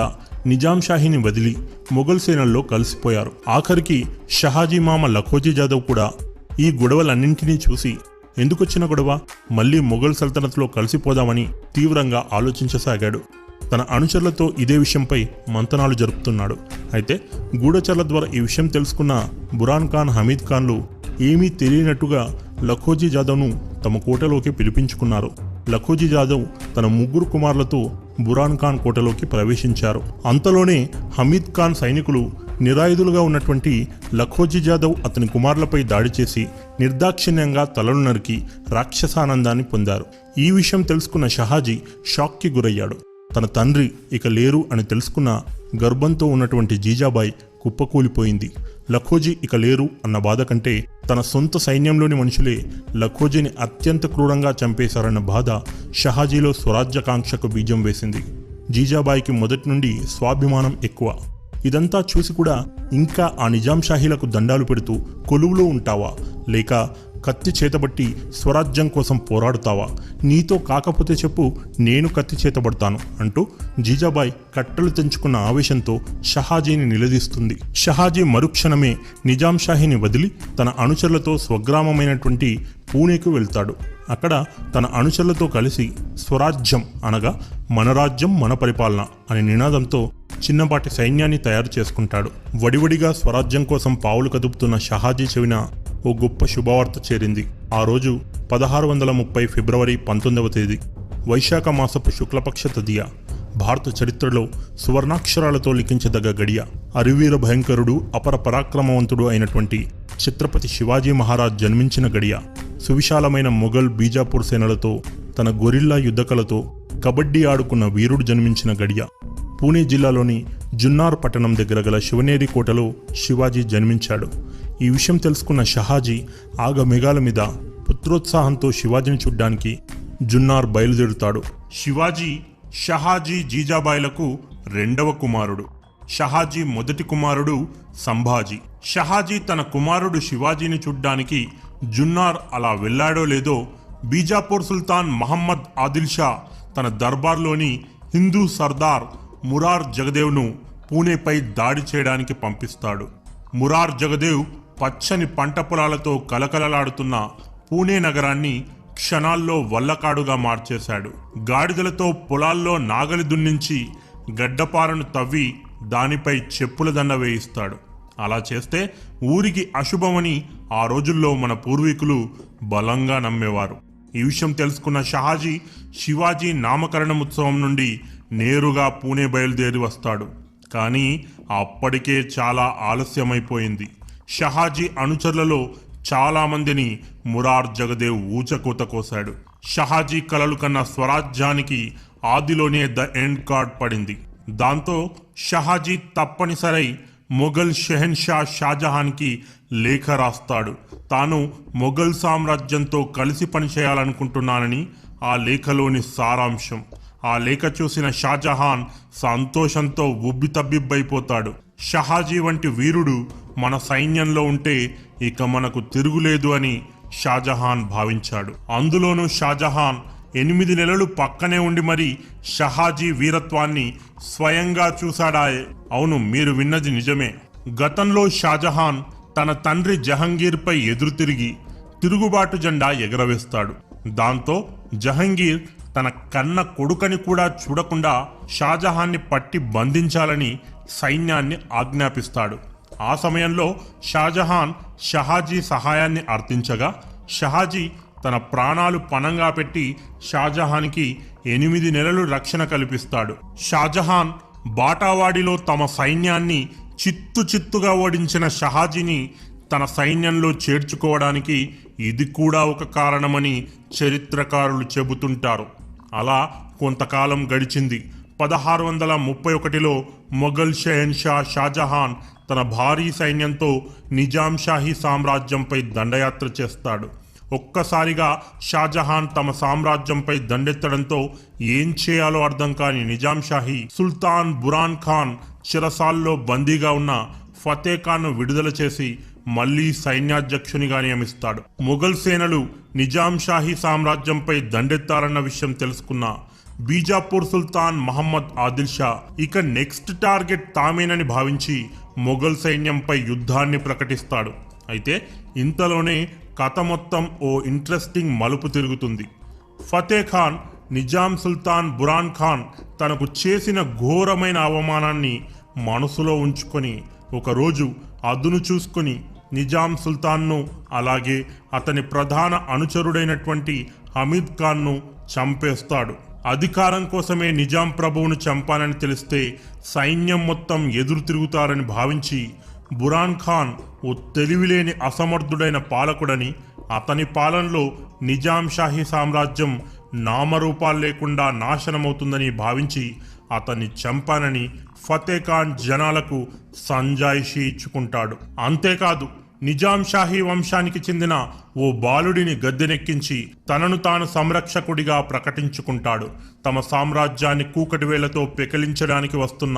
నిజాం షాహీని వదిలి మొఘల్ సేనల్లో కలిసిపోయారు. ఆఖరికి షహాజీ మామ లఖోజీ జాదవ్ కూడా ఈ గొడవలన్నింటినీ చూసి ఎందుకొచ్చిన గొడవ, మళ్లీ మొఘల్ సల్తనత్లో కలిసిపోదామని తీవ్రంగా ఆలోచించసాగాడు. తన అనుచరులతో ఇదే విషయంపై మంతనాలు జరుపుతున్నాడు. అయితే గూఢచర్ల ద్వారా ఈ విషయం తెలుసుకున్న బురాన్ ఖాన్, హమీద్ ఖాన్లు ఏమీ తెలియనట్టుగా లఖోజీ జాదవ్ను తమ కోటలోకి పిలిపించుకున్నారు. లఖోజీ జాదవ్ తన 3 కుమారులతో బురాన్ ఖాన్ కోటలోకి ప్రవేశించారు. అంతలోనే హమీద్ ఖాన్ సైనికులు నిరాయుధులుగా ఉన్నటువంటి లఖోజీ జాదవ్ అతని కుమారులపై దాడి చేసి నిర్దాక్షిణ్యంగా తలలు నరికి రాక్షసానందాన్ని పొందారు. ఈ విషయం తెలుసుకున్న షహాజీ షాక్కి గురయ్యాడు. తన తండ్రి ఇక లేరు అని తెలుసుకున్న గర్భంతో ఉన్నటువంటి జీజాబాయి కుప్పకూలిపోయింది. లఖోజీ ఇక లేరు అన్న బాధ కంటే తన సొంత సైన్యంలోని మనుషులే లఖోజీని అత్యంత క్రూరంగా చంపేశారన్న బాధ షహాజీలో స్వరాజ్యకాంక్షకు బీజం వేసింది. జీజాబాయికి మొదటి నుండి స్వాభిమానం ఎక్కువ. ఇదంతా చూసి కూడా ఇంకా ఆ నిజాం షాహీలకు దండాలు పెడుతూ కొలువులో ఉంటావా, లేక కత్తి చేతబట్టి స్వరాజ్యం కోసం పోరాడుతావా? నీతో కాకపోతే చెప్పు, నేను కత్తి చేతబడతాను అంటూ జీజాబాయి కట్టలు తెంచుకున్న ఆవేశంతో షహాజీని నిలదీస్తుంది. షహాజీ మరుక్షణమే నిజాం షాహీని వదిలి తన అనుచరులతో స్వగ్రామమైనటువంటి పూణేకు వెళ్తాడు. అక్కడ తన అనుచరులతో కలిసి స్వరాజ్యం అనగా మన రాజ్యం మన పరిపాలన అనే నినాదంతో చిన్నపాటి సైన్యాన్ని తయారు చేసుకుంటాడు. వడివడిగా స్వరాజ్యం కోసం పావులు కదుపుతున్న షహాజీ చెవిన ఓ గొప్ప శుభవార్త చేరింది. ఆ రోజు 1630 ఫిబ్రవరి 19వ తేదీ వైశాఖ మాసపు శుక్లపక్ష తదియ. భారత చరిత్రలో సువర్ణాక్షరాలతో లిఖించదగ్గ గడియ. అరివీర భయంకరుడు అపర పరాక్రమవంతుడు అయినటువంటి ఛత్రపతి శివాజీ మహారాజ్ జన్మించిన గడియ. సువిశాలమైన మొఘల్ బీజాపూర్ సేనలతో తన గొరిల్లా యుద్ధకలతో కబడ్డీ ఆడుకున్న వీరుడు జన్మించిన గడియ. పూణే జిల్లాలోని జున్నార్ పట్టణం దగ్గర గల శివనేరి కోటలో శివాజీ జన్మించాడు. ఈ విషయం తెలుసుకున్న షహాజీ ఆగమేఘాల మీద పుత్రోత్సాహంతో శివాజీని చూడ్డానికి జున్నార్ బయలుదేరుతాడు. శివాజీ షహాజీ జీజాబాయిలకు రెండవ కుమారుడు. షహాజీ మొదటి కుమారుడు సంభాజీ. షహాజీ తన కుమారుడు శివాజీని చూడ్డానికి జున్నార్ అలా వెళ్ళాడో లేదో బీజాపూర్ సుల్తాన్ మహమ్మద్ ఆదిల్ షా తన దర్బార్లోని హిందూ సర్దార్ మురార్ జగదేవ్ను పూణేపై దాడి చేయడానికి పంపిస్తాడు. మురార్ జగదేవ్ పచ్చని పంట పొలాలతో కలకలలాడుతున్న పూణే నగరాన్ని క్షణాల్లో వల్లకాడుగా మార్చేశాడు. గాడిదలతో పొలాల్లో నాగలి దున్నించి గడ్డపారను తవ్వి దానిపై చెప్పుల దండ వేయిస్తాడు. అలా చేస్తే ఊరికి అశుభమని ఆ రోజుల్లో మన పూర్వీకులు బలంగా నమ్మేవారు. ఈ విషయం తెలుసుకున్న షహాజీ శివాజీ నామకరణ ఉత్సవం నుండి నేరుగా పూణే బయలుదేరి వస్తాడు. కానీ అప్పటికే చాలా ఆలస్యమైపోయింది. షహాజీ అనుచరులలో చాలామందిని మురార్ జగదేవ్ ఊచకూత కోశాడు. షహాజీ కలలు కన్న స్వరాజ్యానికి ఆదిలోనే ద ఎండ్ కార్డ్ పడింది. దాంతో షహాజీ తప్పనిసరై మొఘల్ షెహన్షా షాజహాన్కి లేఖ రాస్తాడు. తాను మొఘల్ సామ్రాజ్యంతో కలిసి పనిచేయాలనుకుంటున్నానని ఆ లేఖలోని సారాంశం. ఆ లేఖ చూసిన షాజహాన్ సంతోషంతో ఉబ్బితబ్బిబ్బైపోతాడు. షహాజీ వంటి వీరుడు మన సైన్యంలో ఉంటే ఇక మనకు తిరుగులేదు అని షాజహాన్ భావించాడు. అందులోనూ షాజహాన్ 8 నెలలు పక్కనే ఉండి మరి షహాజీ వీరత్వాన్ని స్వయంగా చూశాడాయే. అవును, మీరు విన్నది నిజమే. గతంలో షాజహాన్ తన తండ్రి జహంగీర్పై ఎదురు తిరిగి తిరుగుబాటు జెండా ఎగరవేస్తాడు. దాంతో జహంగీర్ తన కన్న కొడుకని కూడా చూడకుండా షాజహాన్ని పట్టి బంధించాలని సైన్యాన్ని ఆజ్ఞాపిస్తాడు. ఆ సమయంలో షాజహాన్ షహాజీ సహాయాన్ని అర్థించగా షహాజీ తన ప్రాణాలు పణంగా పెట్టి షాజహాన్కి 8 నెలలు రక్షణ కల్పిస్తాడు. షాజహాన్ బాటావాడిలో తమ సైన్యాన్ని చిత్తుగా ఓడించిన షహాజీని తన సైన్యంలో చేర్చుకోవడానికి ఇది కూడా ఒక కారణమని చరిత్రకారులు చెబుతుంటారు. అలా కొంతకాలం గడిచింది. 1631లో మొఘల్ షెహన్షా షాజహాన్ తన భారీ సైన్యంతో నిజాం షాహీ సామ్రాజ్యంపై దండయాత్ర చేస్తాడు. ఒక్కసారిగా షాజహాన్ తమ సామ్రాజ్యంపై దండెత్తడంతో ఏం చేయాలో అర్థం కాని నిజాం షాహీ సుల్తాన్ బురాన్ ఖాన్ చిరసాల్లో బందీగా ఉన్న ఫతే ఖాన్ను విడుదల చేసి మళ్లీ సైన్యాధ్యక్షునిగా నియమిస్తాడు. మొఘల్ సేనలు నిజాం షాహీ సామ్రాజ్యంపై దండెత్తారన్న విషయం తెలుసుకున్న బీజాపూర్ సుల్తాన్ మహమ్మద్ ఆదిల్ షా ఇక నెక్స్ట్ టార్గెట్ తామేనని భావించి మొఘల్ సైన్యంపై యుద్ధాన్ని ప్రకటిస్తాడు. అయితే ఇంతలోనే కథ మొత్తం ఓ ఇంట్రెస్టింగ్ మలుపు తిరుగుతుంది. ఫతే ఖాన్ నిజాం సుల్తాన్ బురాన్ ఖాన్ తనకు చేసిన ఘోరమైన అవమానాన్ని మనసులో ఉంచుకొని ఒకరోజు అదును చూసుకొని నిజాం సుల్తాన్ను అలాగే అతని ప్రధాన అనుచరుడైనటువంటి హమీద్ ఖాన్ను చంపేస్తాడు. అధికారం కోసమే నిజాం ప్రభువును చంపాలని తెలిస్తే సైన్యం మొత్తం ఎదురు తిరుగుతారని భావించి బురాన్ ఖాన్ ఓ తెలివిలేని అసమర్థుడైన పాలకుడని, అతని పాలనలో నిజాం షాహీ సామ్రాజ్యం నామరూపాలు లేకుండా నాశనమవుతుందని భావించి అతన్ని చంపానని ఫతే ఖాన్ జనాలకు సంజాయిషీ ఇచ్చుకుంటాడు. అంతేకాదు నిజాం షాహీ వంశానికి చెందిన ఓ బాలుడిని గద్దెనెక్కించి తనను తాను సంరక్షకుడిగా ప్రకటించుకుంటాడు. తమ సామ్రాజ్యాన్ని కూకటి వేళ్లతో పెకిలించడానికి వస్తున్న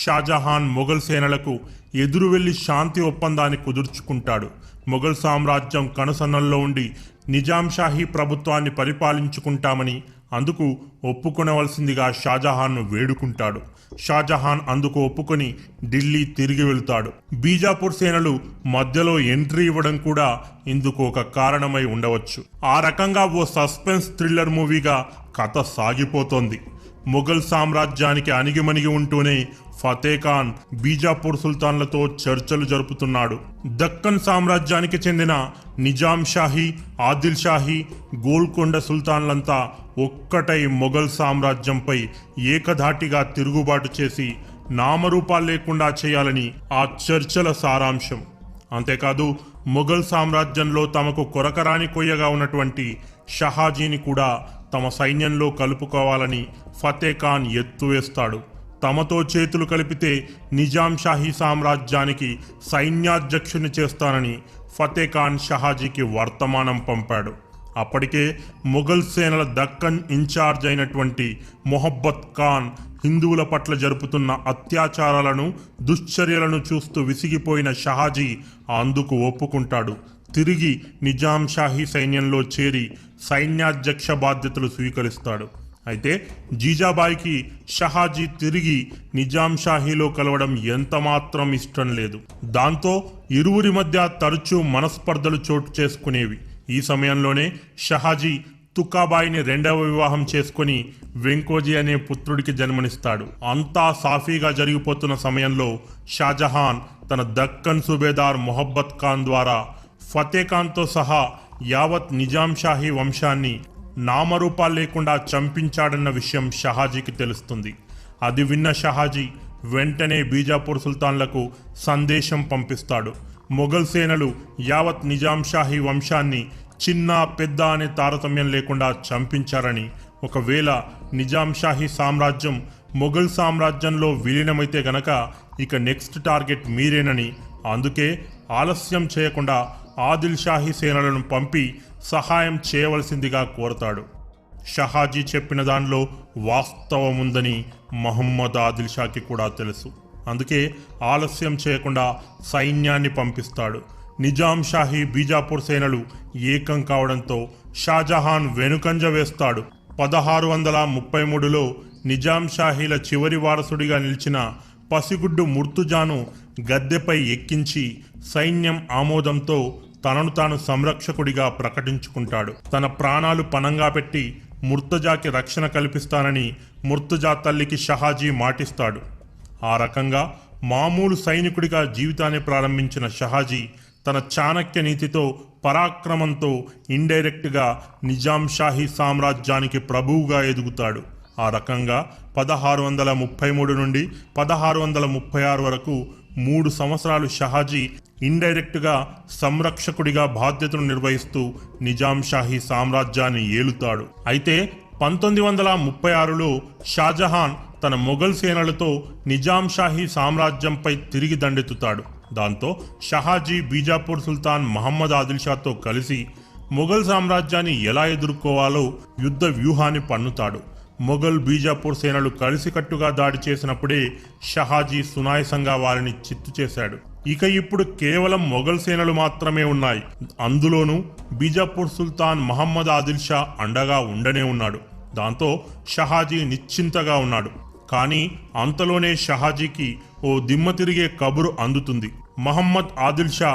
షాజహాన్ మొఘల్ సేనలకు ఎదురు వెళ్లి శాంతి ఒప్పందాన్ని కుదుర్చుకుంటాడు. మొఘల్ సామ్రాజ్యం కనుసన్నల్లో ఉండి నిజాం షాహీ ప్రభుత్వాన్ని పరిపాలించుకుంటామని అందుకు ఒప్పుకొనవలసిందిగా షాజహాన్ను వేడుకుంటాడు. షాజహాన్ అందుకు ఒప్పుకొని ఢిల్లీ తిరిగి వెళ్తాడు. బీజాపూర్ సేనలు మధ్యలో ఎంట్రీ ఇవ్వడం కూడా ఇందుకు ఒక కారణమై ఉండవచ్చు. ఆ రకంగా ఓ సస్పెన్స్ థ్రిల్లర్ మూవీగా కథ సాగిపోతోంది. మొఘల్ సామ్రాజ్యానికి అణిగిమణిగి ఉంటూనే ఫతేఖాన్ బీజాపూర్ సుల్తాన్లతో చర్చలు జరుపుతున్నాడు. దక్కన్ సామ్రాజ్యానికి చెందిన నిజాం షాహీ, ఆదిల్ షాహీ, గోల్కొండ సుల్తాన్లంతా ఒక్కటై మొఘల్ సామ్రాజ్యంపై ఏకధాటిగా తిరుగుబాటు చేసి నామరూపాలు లేకుండా చేయాలని ఆ చర్చల సారాంశం. అంతేకాదు మొఘల్ సామ్రాజ్యంలో తమకు కొరకరాని కొయ్యగా ఉన్నటువంటి షహాజీని కూడా తమ సైన్యంలో కలుపుకోవాలని ఫతేఖాన్ ఎత్తువేస్తాడు. తమతో చేతులు కలిపితే నిజాం షాహీ సామ్రాజ్యానికి సైన్యాధ్యక్షుని చేస్తానని ఫతేఖాన్ షహాజీకి వర్తమానం పంపాడు. అప్పటికే మొఘల్ సేనల దక్కన్ ఇన్ఛార్జ్ అయినటువంటి మొహబ్బత్ ఖాన్ హిందువుల పట్ల జరుపుతున్న అత్యాచారాలను, దుశ్చర్యలను చూస్తూ విసిగిపోయిన షహాజీ అందుకు ఒప్పుకుంటాడు. తిరిగి నిజాం షాహీ సైన్యంలో చేరి సైన్యాధ్యక్ష బాధ్యతలు స్వీకరిస్తాడు. అయితే జీజాబాయికి షహాజీ తిరిగి నిజాం షాహీలో కలవడం ఎంతమాత్రం ఇష్టం లేదు. దాంతో ఇరువురి మధ్య తరచూ మనస్పర్ధలు చోటు చేసుకునేవి. ఈ సమయంలోనే షహాజీ తుకాబాయిని రెండవ వివాహం చేసుకుని వెంకోజీ అనే పుత్రుడికి జన్మనిస్తాడు. అంతా సాఫీగా జరిగిపోతున్న సమయంలో షాజహాన్ తన దక్కన్ సుబేదార్ మొహబ్బత్ ఖాన్ ద్వారా ఫతేఖాన్తో సహా యావత్ నిజాం షాహీ వంశాన్ని నామరూపాలు లేకుండా చంపించాడన్న విషయం షహాజీకి తెలుస్తుంది. అది విన్న షహాజీ వెంటనే బీజాపూర్ సుల్తాన్లకు సందేశం పంపిస్తాడు. మొఘల్ సేనలు యావత్ నిజాం షాహీ వంశాన్ని చిన్న పెద్ద అనే తారతమ్యం లేకుండా చంపించారని, ఒకవేళ నిజాం షాహీ సామ్రాజ్యం మొఘల్ సామ్రాజ్యంలో విలీనమైతే గనక ఇక నెక్స్ట్ టార్గెట్ మీరేనని, అందుకే ఆలస్యం చేయకుండా ఆదిల్ షాహీ సేనలను పంపి సహాయం చేయవలసిందిగా కోరతాడు. షహాజీ చెప్పిన దానిలో వాస్తవం ఉందని మహమ్మద్ ఆదిల్ షాకి కూడా తెలుసు. అందుకే ఆలస్యం చేయకుండా సైన్యాన్ని పంపిస్తాడు. నిజాం షాహీ బీజాపూర్ సేనలు ఏకం కావడంతో షాజహాన్ వెనుకంజ వేస్తాడు. 1633లో నిజాం షాహీల చివరి వారసుడిగా నిలిచిన పసిగుడ్డు ముర్తుజాను గద్దెపై ఎక్కించి సైన్యం ఆమోదంతో తనను తాను సంరక్షకుడిగా ప్రకటించుకుంటాడు. తన ప్రాణాలు పణంగా పెట్టి ముర్తజాకి రక్షణ కల్పిస్తానని ముర్తజా తల్లికి షహాజీ మాటిస్తాడు. ఆ రకంగా మామూలు సైనికుడిగా జీవితాన్ని ప్రారంభించిన షహాజీ తన చాణక్య నీతితో, పరాక్రమంతో ఇండైరెక్ట్గా నిజాం షాహీ సామ్రాజ్యానికి ప్రభువుగా ఎదుగుతాడు. ఆ రకంగా 1633 నుండి 1636 వరకు 3 సంవత్సరాలు షహాజీ ఇండైరెక్ట్గా సంరక్షకుడిగా బాధ్యతను నిర్వహిస్తూ నిజాం షాహీ సామ్రాజ్యాన్ని ఏలుతాడు. అయితే 1936లో షాజహాన్ తన మొఘల్ సేనలతో నిజాం షాహీ సామ్రాజ్యంపై తిరిగి దండెత్తుతాడు. దాంతో షహాజీ బీజాపూర్ సుల్తాన్ మహమ్మద్ ఆదిల్ షాతో కలిసి మొఘల్ సామ్రాజ్యాన్ని ఎలా ఎదుర్కోవాలో యుద్ధ వ్యూహాన్ని పన్నుతాడు. మొఘల్ బీజాపూర్ సేనలు కలిసికట్టుగా దాడి చేసినప్పుడే షహాజీ సునాయసంగా వారిని చిత్తు చేశాడు. ఇక ఇప్పుడు కేవలం మొఘల్ సేనలు మాత్రమే ఉన్నాయి. అందులోనూ బీజాపూర్ సుల్తాన్ మహమ్మద్ ఆదిల్ షా అండగా ఉండనే ఉన్నాడు. దాంతో షహాజీ నిశ్చింతగా ఉన్నాడు. కానీ అంతలోనే షహాజీకి ఓ దిమ్మ తిరిగే కబురు అందుతుంది. మహమ్మద్ ఆదిల్ షా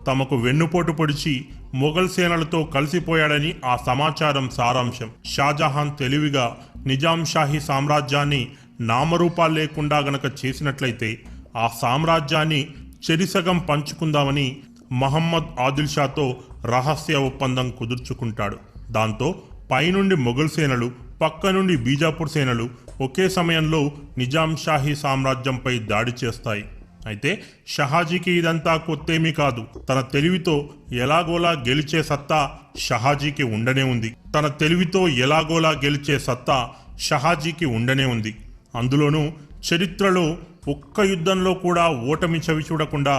తమకు వెన్నుపోటు పొడిచి మొఘల్ సేనలతో కలిసిపోయాడని ఆ సమాచారం సారాంశం. షాజహాన్ తెలివిగా నిజాం షాహీ సామ్రాజ్యాన్ని నామరూపాలు లేకుండా గనక చేసినట్లయితే ఆ సామ్రాజ్యాన్ని చెరిసగం పంచుకుందామని మహమ్మద్ ఆదిల్ షాతో రహస్య ఒప్పందం కుదుర్చుకుంటాడు. దాంతో పైనుండి మొఘల్ సేనలు, పక్క నుండి బీజాపూర్ సేనలు ఒకే సమయంలో నిజాం షాహీ సామ్రాజ్యంపై దాడి చేస్తాయి. అయితే షహాజీకి ఇదంతా కొత్తేమీ కాదు. తన తెలివితో ఎలాగోలా గెలిచే సత్తా షహాజీకి ఉండనే ఉంది. అందులోనూ చరిత్రలో ఒక్క యుద్ధంలో కూడా ఓటమి చవి చూడకుండా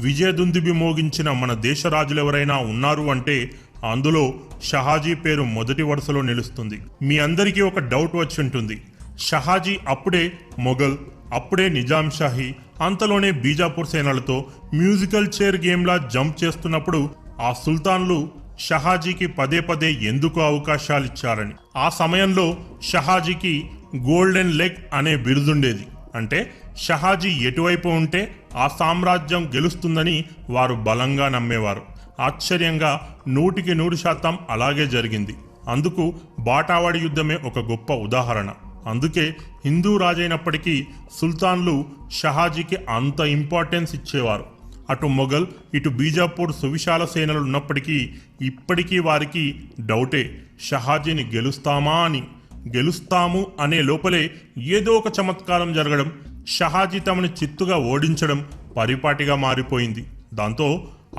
విజయదుందుబి మోగించిన మన దేశ రాజులెవరైనా ఉన్నారు అంటే అందులో షహాజీ పేరు మొదటి వరుసలో నిలుస్తుంది. మీ అందరికీ ఒక డౌట్ వచ్చి ఉంటుంది. షహాజీ అప్పుడే మొఘల్, అప్పుడే నిజాం షాహీ, అంతలోనే బీజాపూర్ సేనలతో మ్యూజికల్ చైర్ గేమ్లా జంప్ చేస్తున్నప్పుడు ఆ సుల్తాన్లు షహాజీకి పదే పదే ఎందుకు అవకాశాలు ఇచ్చారని. ఆ సమయంలో షహాజీకి గోల్డెన్ లెగ్ అనే బిరుదుండేది. అంటే షహాజీ ఎటువైపు ఉంటే ఆ సామ్రాజ్యం గెలుస్తుందని వారు బలంగా నమ్మేవారు. ఆశ్చర్యంగా 100% అలాగే జరిగింది. అందుకు బాటావాడి యుద్ధమే ఒక గొప్ప ఉదాహరణ. అందుకే హిందూ రాజైనప్పటికీ సుల్తాన్లు షహాజీకి అంత ఇంపార్టెన్స్ ఇచ్చేవారు. అటు మొఘల్ ఇటు బీజాపూర్ సువిశాల సేనలు ఉన్నప్పటికీ ఇప్పటికీ వారికి డౌటే, షహాజీని గెలుస్తాము అనే లోపలే ఏదో ఒక చమత్కారం జరగడం, షహాజీ తమని చిత్తుగా ఓడించడం పరిపాటిగా మారిపోయింది. దాంతో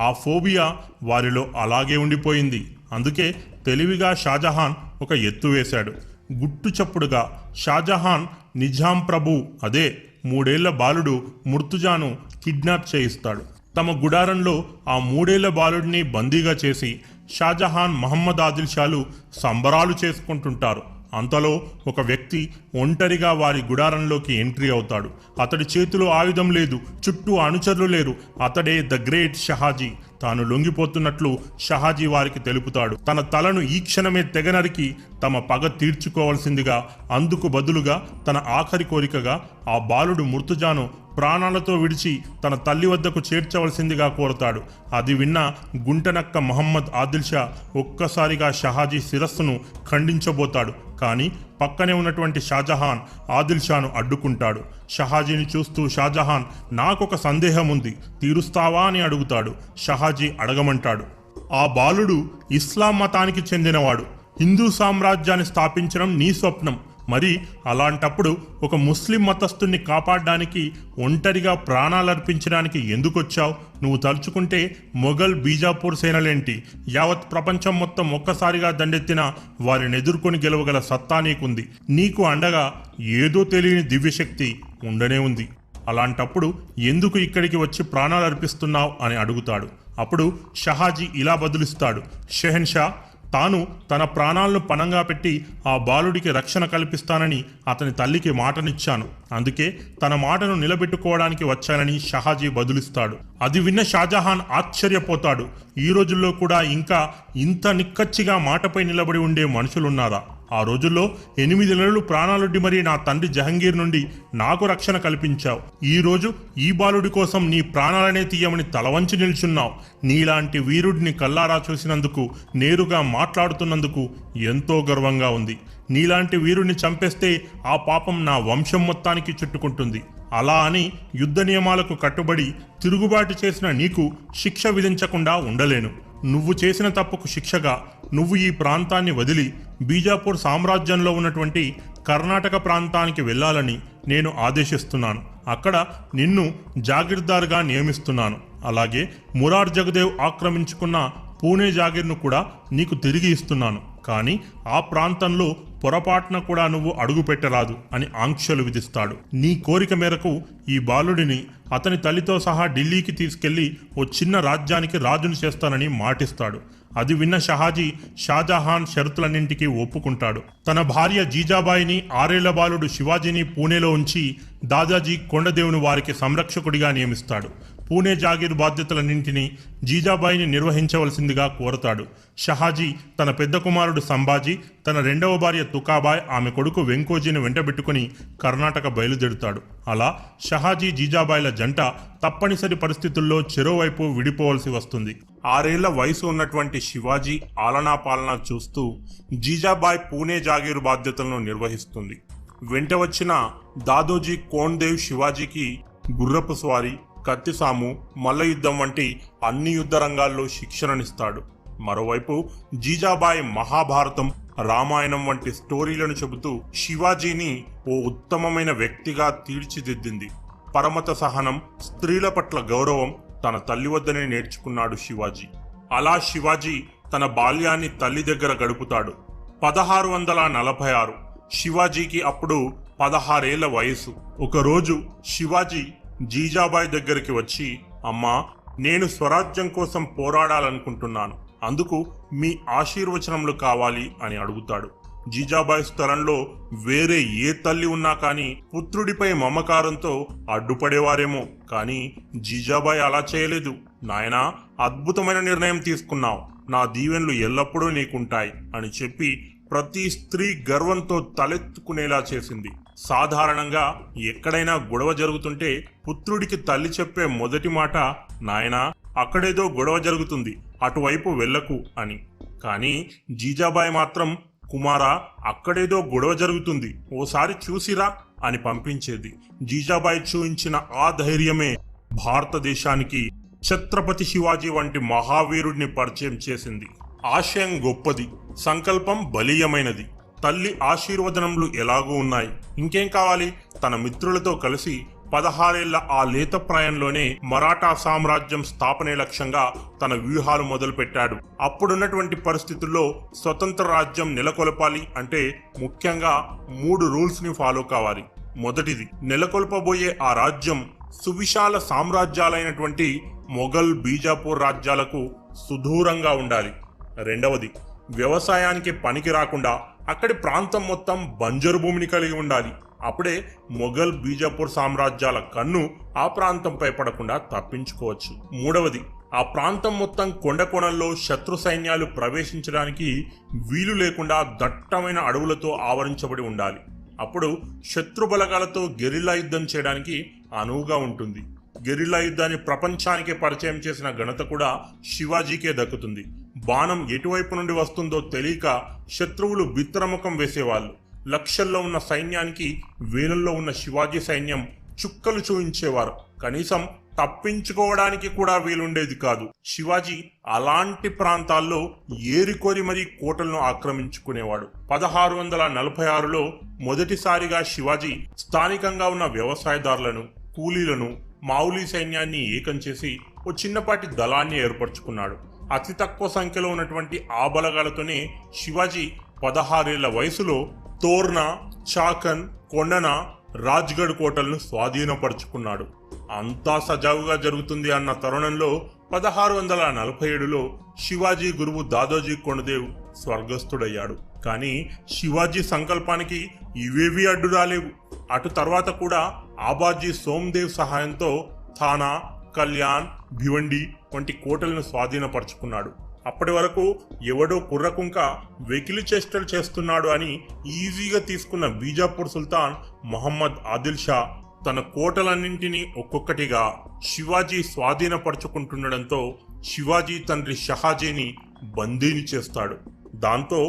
ఆ ఫోబియా వారిలో అలాగే ఉండిపోయింది. అందుకే తెలివిగా షాజహాన్ ఒక ఎత్తు వేశాడు. గుట్టు చప్పుడుగా షాజహాన్ నిజాం ప్రభు, అదే 3 ఏళ్ల బాలుడు ముర్తుజాను కిడ్నాప్ చేయిస్తాడు. తమ గుడారంలో ఆ 3 ఏళ్ల బాలుడిని బందీగా చేసి షాజహాన్, మహమ్మద్ ఆదిల్ షాలు సంబరాలు చేసుకుంటుంటారు. అంతలో ఒక వ్యక్తి ఒంటరిగా వారి గుడారంలోకి ఎంట్రీ అవుతాడు. అతడి చేతిలో ఆయుధం లేదు, చుట్టూ అనుచరులు లేరు. అతడే ద గ్రేట్ షహాజీ. తాను లొంగిపోతున్నట్లు షహాజీ వారికి తెలుపుతాడు. తన తలను ఈ క్షణమే తెగనరికి తమ పగ తీర్చుకోవాల్సిందిగా, అందుకు బదులుగా తన ఆఖరి కోరికగా ఆ బాలుడు ముర్తుజాను ప్రాణాలతో విడిచి తన తల్లి వద్దకు చేర్చవలసిందిగా కోరతాడు. అది విన్న గుంటనక్క మహమ్మద్ ఆదిల్ షా ఒక్కసారిగా షహాజీ శిరస్సును ఖండించబోతాడు. కానీ పక్కనే ఉన్నటువంటి షాజహాన్ ఆదిల్ షాను అడ్డుకుంటాడు. షహాజీని చూస్తూ షాజహాన్, నాకొక సందేహం ఉంది, తీరుస్తావా అని అడుగుతాడు. షహాజీ అడగమంటాడు. ఆ బాలుడు ఇస్లాం మతానికి చెందినవాడు. హిందూ సామ్రాజ్యాన్ని స్థాపించడం నీ స్వప్నం. మరి అలాంటప్పుడు ఒక ముస్లిం మతస్థుణ్ణి కాపాడడానికి ఒంటరిగా ప్రాణాలర్పించడానికి ఎందుకొచ్చావు? నువ్వు తలుచుకుంటే మొఘల్ బీజాపూర్ సేనలేంటి, యావత్ ప్రపంచం మొత్తం ఒక్కసారిగా దండెత్తిన వారిని ఎదుర్కొని గెలవగల సత్తా నీకుంది. నీకు అండగా ఏదో తెలియని దివ్యశక్తి ఉండనే ఉంది. అలాంటప్పుడు ఎందుకు ఇక్కడికి వచ్చి ప్రాణాలు అర్పిస్తున్నావు అని అడుగుతాడు. అప్పుడు షహాజీ ఇలా బదులిస్తాడు. షెహన్షా, తాను తన ప్రాణాలను పణంగా పెట్టి ఆ బాలుడికి రక్షణ కల్పిస్తానని అతని తల్లికి మాటనిచ్చాను. అందుకే తన మాటను నిలబెట్టుకోవడానికి వచ్చానని షహాజీ బదులిస్తాడు. అది విన్న షాజహాన్ ఆశ్చర్యపోతాడు. ఈ రోజుల్లో కూడా ఇంకా ఇంత నిక్కచ్చిగా మాటపై నిలబడి ఉండే మనుషులున్నారా? ఆ రోజుల్లో 8 నెలలు ప్రాణాలొడ్డి మరీ నా తండ్రి జహంగీర్ నుండి నాకు రక్షణ కల్పించావు. ఈ రోజు ఈ బాలుడి కోసం నీ ప్రాణాలనే తీయమని తలవంచి నిల్చున్నావు. నీలాంటి వీరుడిని కల్లారా చూసినందుకు, నేరుగా మాట్లాడుతున్నందుకు ఎంతో గర్వంగా ఉంది. నీలాంటి వీరుడిని చంపేస్తే ఆ పాపం నా వంశం మొత్తానికి చుట్టుకుంటుంది. అలా అని యుద్ధ నియమాలకు కట్టుబడి తిరుగుబాటు చేసిన నీకు శిక్ష విధించకుండా ఉండలేను. నువ్వు చేసిన తప్పుకు శిక్షగా నువ్వు ఈ ప్రాంతాన్ని వదిలి బీజాపూర్ సామ్రాజ్యంలో ఉన్నటువంటి కర్ణాటక ప్రాంతానికి వెళ్ళాలని నేను ఆదేశిస్తున్నాను. అక్కడ నిన్ను జాగీర్దార్గా నియమిస్తున్నాను. అలాగే మురార్ జగదేవ్ ఆక్రమించుకున్న పూణే జాగీర్ను కూడా నీకు తిరిగి ఇస్తున్నాను. కానీ ఆ ప్రాంతంలో పొరపాటున కూడా నువ్వు అడుగు పెట్టరాదు అని ఆంక్షలు విధిస్తాడు. నీ కోరిక మేరకు ఈ బాలుడిని అతని తల్లితో సహా ఢిల్లీకి తీసుకెళ్లి ఓ చిన్న రాజ్యానికి రాజును చేస్తానని మాటిస్తాడు. అది విన్న షహాజీ షాజహాన్ షరతులన్నింటికీ ఒప్పుకుంటాడు. తన భార్య జీజాబాయిని, 6 ఏళ్ల బాలుడు శివాజీని పూణేలో ఉంచి దాదాజీ కొండదేవుని వారికి సంరక్షకుడిగా నియమిస్తాడు. పూణే జాగీర్ బాధ్యతలన్నింటినీ జీజాబాయిని నిర్వహించవలసిందిగా కోరతాడు. షహాజీ తన పెద్ద కుమారుడు సంభాజీ, తన 2వ భార్య తుకాబాయ్, ఆమె కొడుకు వెంకోజీని వెంటబెట్టుకుని కర్ణాటక బయలుదేరుతాడు. అలా షహాజీ జీజాబాయిల జంట తప్పనిసరి పరిస్థితుల్లో చెరోవైపు విడిపోవలసి వస్తుంది. 6 ఏళ్ల వయసు ఉన్నటువంటి శివాజీ ఆలనా పాలనా చూస్తూ జీజాబాయ్ పూణే జాగీరు బాధ్యతలను నిర్వహిస్తుంది. వెంట వచ్చిన దాదోజీ కోండ్దేవ్ శివాజీకి గుర్రపు స్వారీ, కత్తిసాము, మల్ల యుద్ధం వంటి అన్ని యుద్ధ రంగాల్లో శిక్షణనిస్తాడు. మరోవైపు జీజాబాయి మహాభారతం, రామాయణం వంటి స్టోరీలను చెబుతూ శివాజీని ఓ ఉత్తమమైన వ్యక్తిగా తీర్చిదిద్దింది. పరమత సహనం, స్త్రీల పట్ల గౌరవం తన తల్లి వద్దనే నేర్చుకున్నాడు శివాజీ. అలా శివాజీ తన బాల్యాన్ని తల్లి దగ్గర గడుపుతాడు. 1646 శివాజీకి అప్పుడు 16 ఏళ్ల వయసు. ఒకరోజు శివాజీ జీజాబాయి దగ్గరికి వచ్చి, అమ్మా, నేను స్వరాజ్యం కోసం పోరాడాలనుకుంటున్నాను, అందుకు మీ ఆశీర్వచనములు కావాలి అని అడుగుతాడు. జీజాబాయి స్థలంలో వేరే ఏ తల్లి ఉన్నా కానీ పుత్రుడిపై మమకారంతో అడ్డుపడేవారేమో, కానీ జీజాబాయి అలా చేయలేదు. నాయనా, అద్భుతమైన నిర్ణయం తీసుకున్నావు. నా దీవెనలు ఎల్లప్పుడూ నీకుంటాయి అని చెప్పి ప్రతి స్త్రీ గర్వంతో తలెత్తుకునేలా చేసింది. సాధారణంగా ఎక్కడైనా గొడవ జరుగుతుంటే పుత్రుడికి తల్లి చెప్పే మొదటి మాట, నాయనా అక్కడేదో గొడవ జరుగుతుంది, అటువైపు వెళ్ళకు అని. కానీ జీజాబాయి మాత్రం, కుమారా అక్కడేదో గొడవ జరుగుతుంది, ఓసారి చూసిరా అని పంపించేది. జీజాబాయి చూయించిన ఆ ధైర్యమే భారతదేశానికి ఛత్రపతి శివాజీ వంటి మహావీరుడిని పరిచయం చేసింది. ఆశయం గొప్పది, సంకల్పం బలీయమైనది, తల్లి ఆశీర్వదనములు ఎలాగూ ఉన్నాయి, ఇంకేం కావాలి? తన మిత్రులతో కలిసి 16 ఏళ్ల ఆ లేత ప్రాయంలోనే మరాఠా సామ్రాజ్యం స్థాపనే లక్ష్యంగా తన వ్యూహాలు మొదలుపెట్టాడు. అప్పుడున్నటువంటి పరిస్థితుల్లో స్వతంత్ర రాజ్యం నెలకొల్పాలి అంటే ముఖ్యంగా 3 రూల్స్ ని ఫాలో కావాలి. మొదటిది, నెలకొల్పబోయే ఆ రాజ్యం సువిశాల సామ్రాజ్యాలైనటువంటి మొఘల్, బీజాపూర్ రాజ్యాలకు సుదూరంగా ఉండాలి. రెండవది, వ్యవసాయానికి పనికి రాకుండా అక్కడి ప్రాంతం మొత్తం బంజరు భూమిని కలిగి ఉండాలి. అప్పుడే మొఘల్, బీజాపూర్ సామ్రాజ్యాల కన్ను ఆ ప్రాంతంపై పడకుండా తప్పించుకోవచ్చు. మూడవది, ఆ ప్రాంతం మొత్తం కొండ కొనల్లో శత్రు సైన్యాలు ప్రవేశించడానికి వీలు లేకుండా దట్టమైన అడవులతో ఆవరించబడి ఉండాలి. అప్పుడు శత్రు బలగాలతో గెరిల్లా యుద్ధం చేయడానికి అనువుగా ఉంటుంది. గెరిల్లా యుద్ధాన్ని ప్రపంచానికి పరిచయం చేసిన ఘనత కూడా శివాజీకే దక్కుతుంది. బాణం ఎటువైపు నుండి వస్తుందో తెలియక శత్రువులు బిత్తరముఖం వేసేవాళ్ళు. లక్షల్లో ఉన్న సైన్యానికి వేలల్లో ఉన్న శివాజీ సైన్యం చుక్కలు చూయించేవారు. కనీసం తప్పించుకోవడానికి కూడా వీలుండేది కాదు. శివాజీ అలాంటి ప్రాంతాల్లో ఏరికోరి మరీ కోటలను ఆక్రమించుకునేవాడు. 1646లో మొదటిసారిగా శివాజీ స్థానికంగా ఉన్న వ్యవసాయదారులను, కూలీలను, మావులీ సైన్యాన్ని ఏకం చేసి ఓ చిన్నపాటి దళాన్ని ఏర్పరచుకున్నాడు. అతి తక్కువ సంఖ్యలో ఉన్నటువంటి ఆ బలగాలతోనే శివాజీ 16 ఏళ్ల వయసులో తోర్నా, చాకన్, కొండన, రాజ్గఢ్ కోటలను స్వాధీనపరుచుకున్నాడు. అంతా సజావుగా జరుగుతుంది అన్న తరుణంలో 1647లో శివాజీ గురువు దాదోజీ కొండదేవ్ స్వర్గస్థుడయ్యాడు. కానీ శివాజీ సంకల్పానికి ఇవేవీ అడ్డు రాలేవు. అటు తర్వాత కూడా ఆబాజీ సోమ్దేవ్ సహాయంతో థానా, కళ్యాణ్, భివండి వంటి కోటలను స్వాధీనపరుచుకున్నాడు. అప్పటి వరకు ఎవడో కుర్రకుంక వెకిలి చేష్టలు చేస్తున్నాడు అని ఈజీగా తీసుకున్న బీజాపూర్ సుల్తాన్ మొహమ్మద్ ఆదిల్ షా తన కోటలన్నింటినీ ఒక్కొక్కటిగా శివాజీ స్వాధీనపరుచుకుంటుండడంతో శివాజీ తండ్రి షహాజీని బందీని చేస్తాడు. దాంతో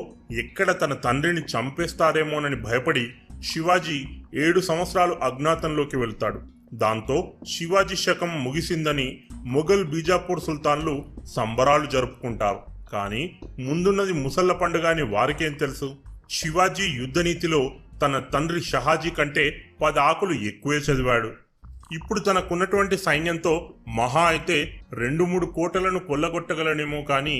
ఎక్కడ తన తండ్రిని చంపేస్తారేమోనని భయపడి శివాజీ 7 సంవత్సరాలు అజ్ఞాతంలోకి వెళ్తాడు. దాంతో శివాజీ శకం ముగిసిందని మొఘల్, బీజాపూర్ సుల్తాన్లు సంబరాలు జరుపుకుంటారు. కానీ ముందున్నది ముసళ్ల పండుగ అని వారికేం తెలుసు? శివాజీ యుద్ధనీతిలో తన తండ్రి షహాజీ కంటే 10 ఆకులు ఎక్కువే చదివాడు. ఇప్పుడు తనకున్నటువంటి సైన్యంతో మహా అయితే 2-3 కోటలను కొల్లగొట్టగలనేమో కానీ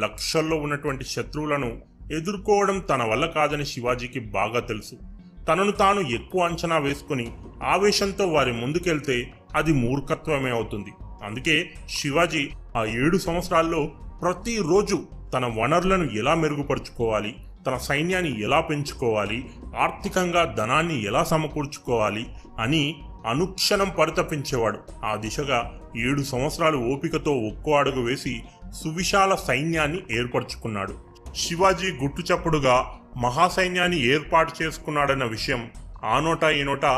లక్షల్లో ఉన్నటువంటి శత్రువులను ఎదుర్కోవడం తన వల్ల కాదని శివాజీకి బాగా తెలుసు. తనను తాను ఎక్కువ అంచనా వేసుకుని ఆవేశంతో వారి ముందుకెళ్తే అది మూర్ఖత్వమే అవుతుంది. అందుకే శివాజీ ఆ 7 సంవత్సరాల్లో ప్రతిరోజు తన వనరులను ఎలా మెరుగుపరుచుకోవాలి, తన సైన్యాన్ని ఎలా పెంచుకోవాలి, ఆర్థికంగా ధనాన్ని ఎలా సమకూర్చుకోవాలి అని అనుక్షణం పరితపించేవాడు. ఆ దిశగా 7 సంవత్సరాలు ఓపికతో ఒక్కో అడుగు వేసి సువిశాల సైన్యాన్ని ఏర్పరచుకున్నాడు. శివాజీ గుట్టుచప్పుడుగా మహాసైన్యాన్ని ఏర్పాటు చేసుకున్నాడన్న విషయం ఆ నోటా ఈ నోటా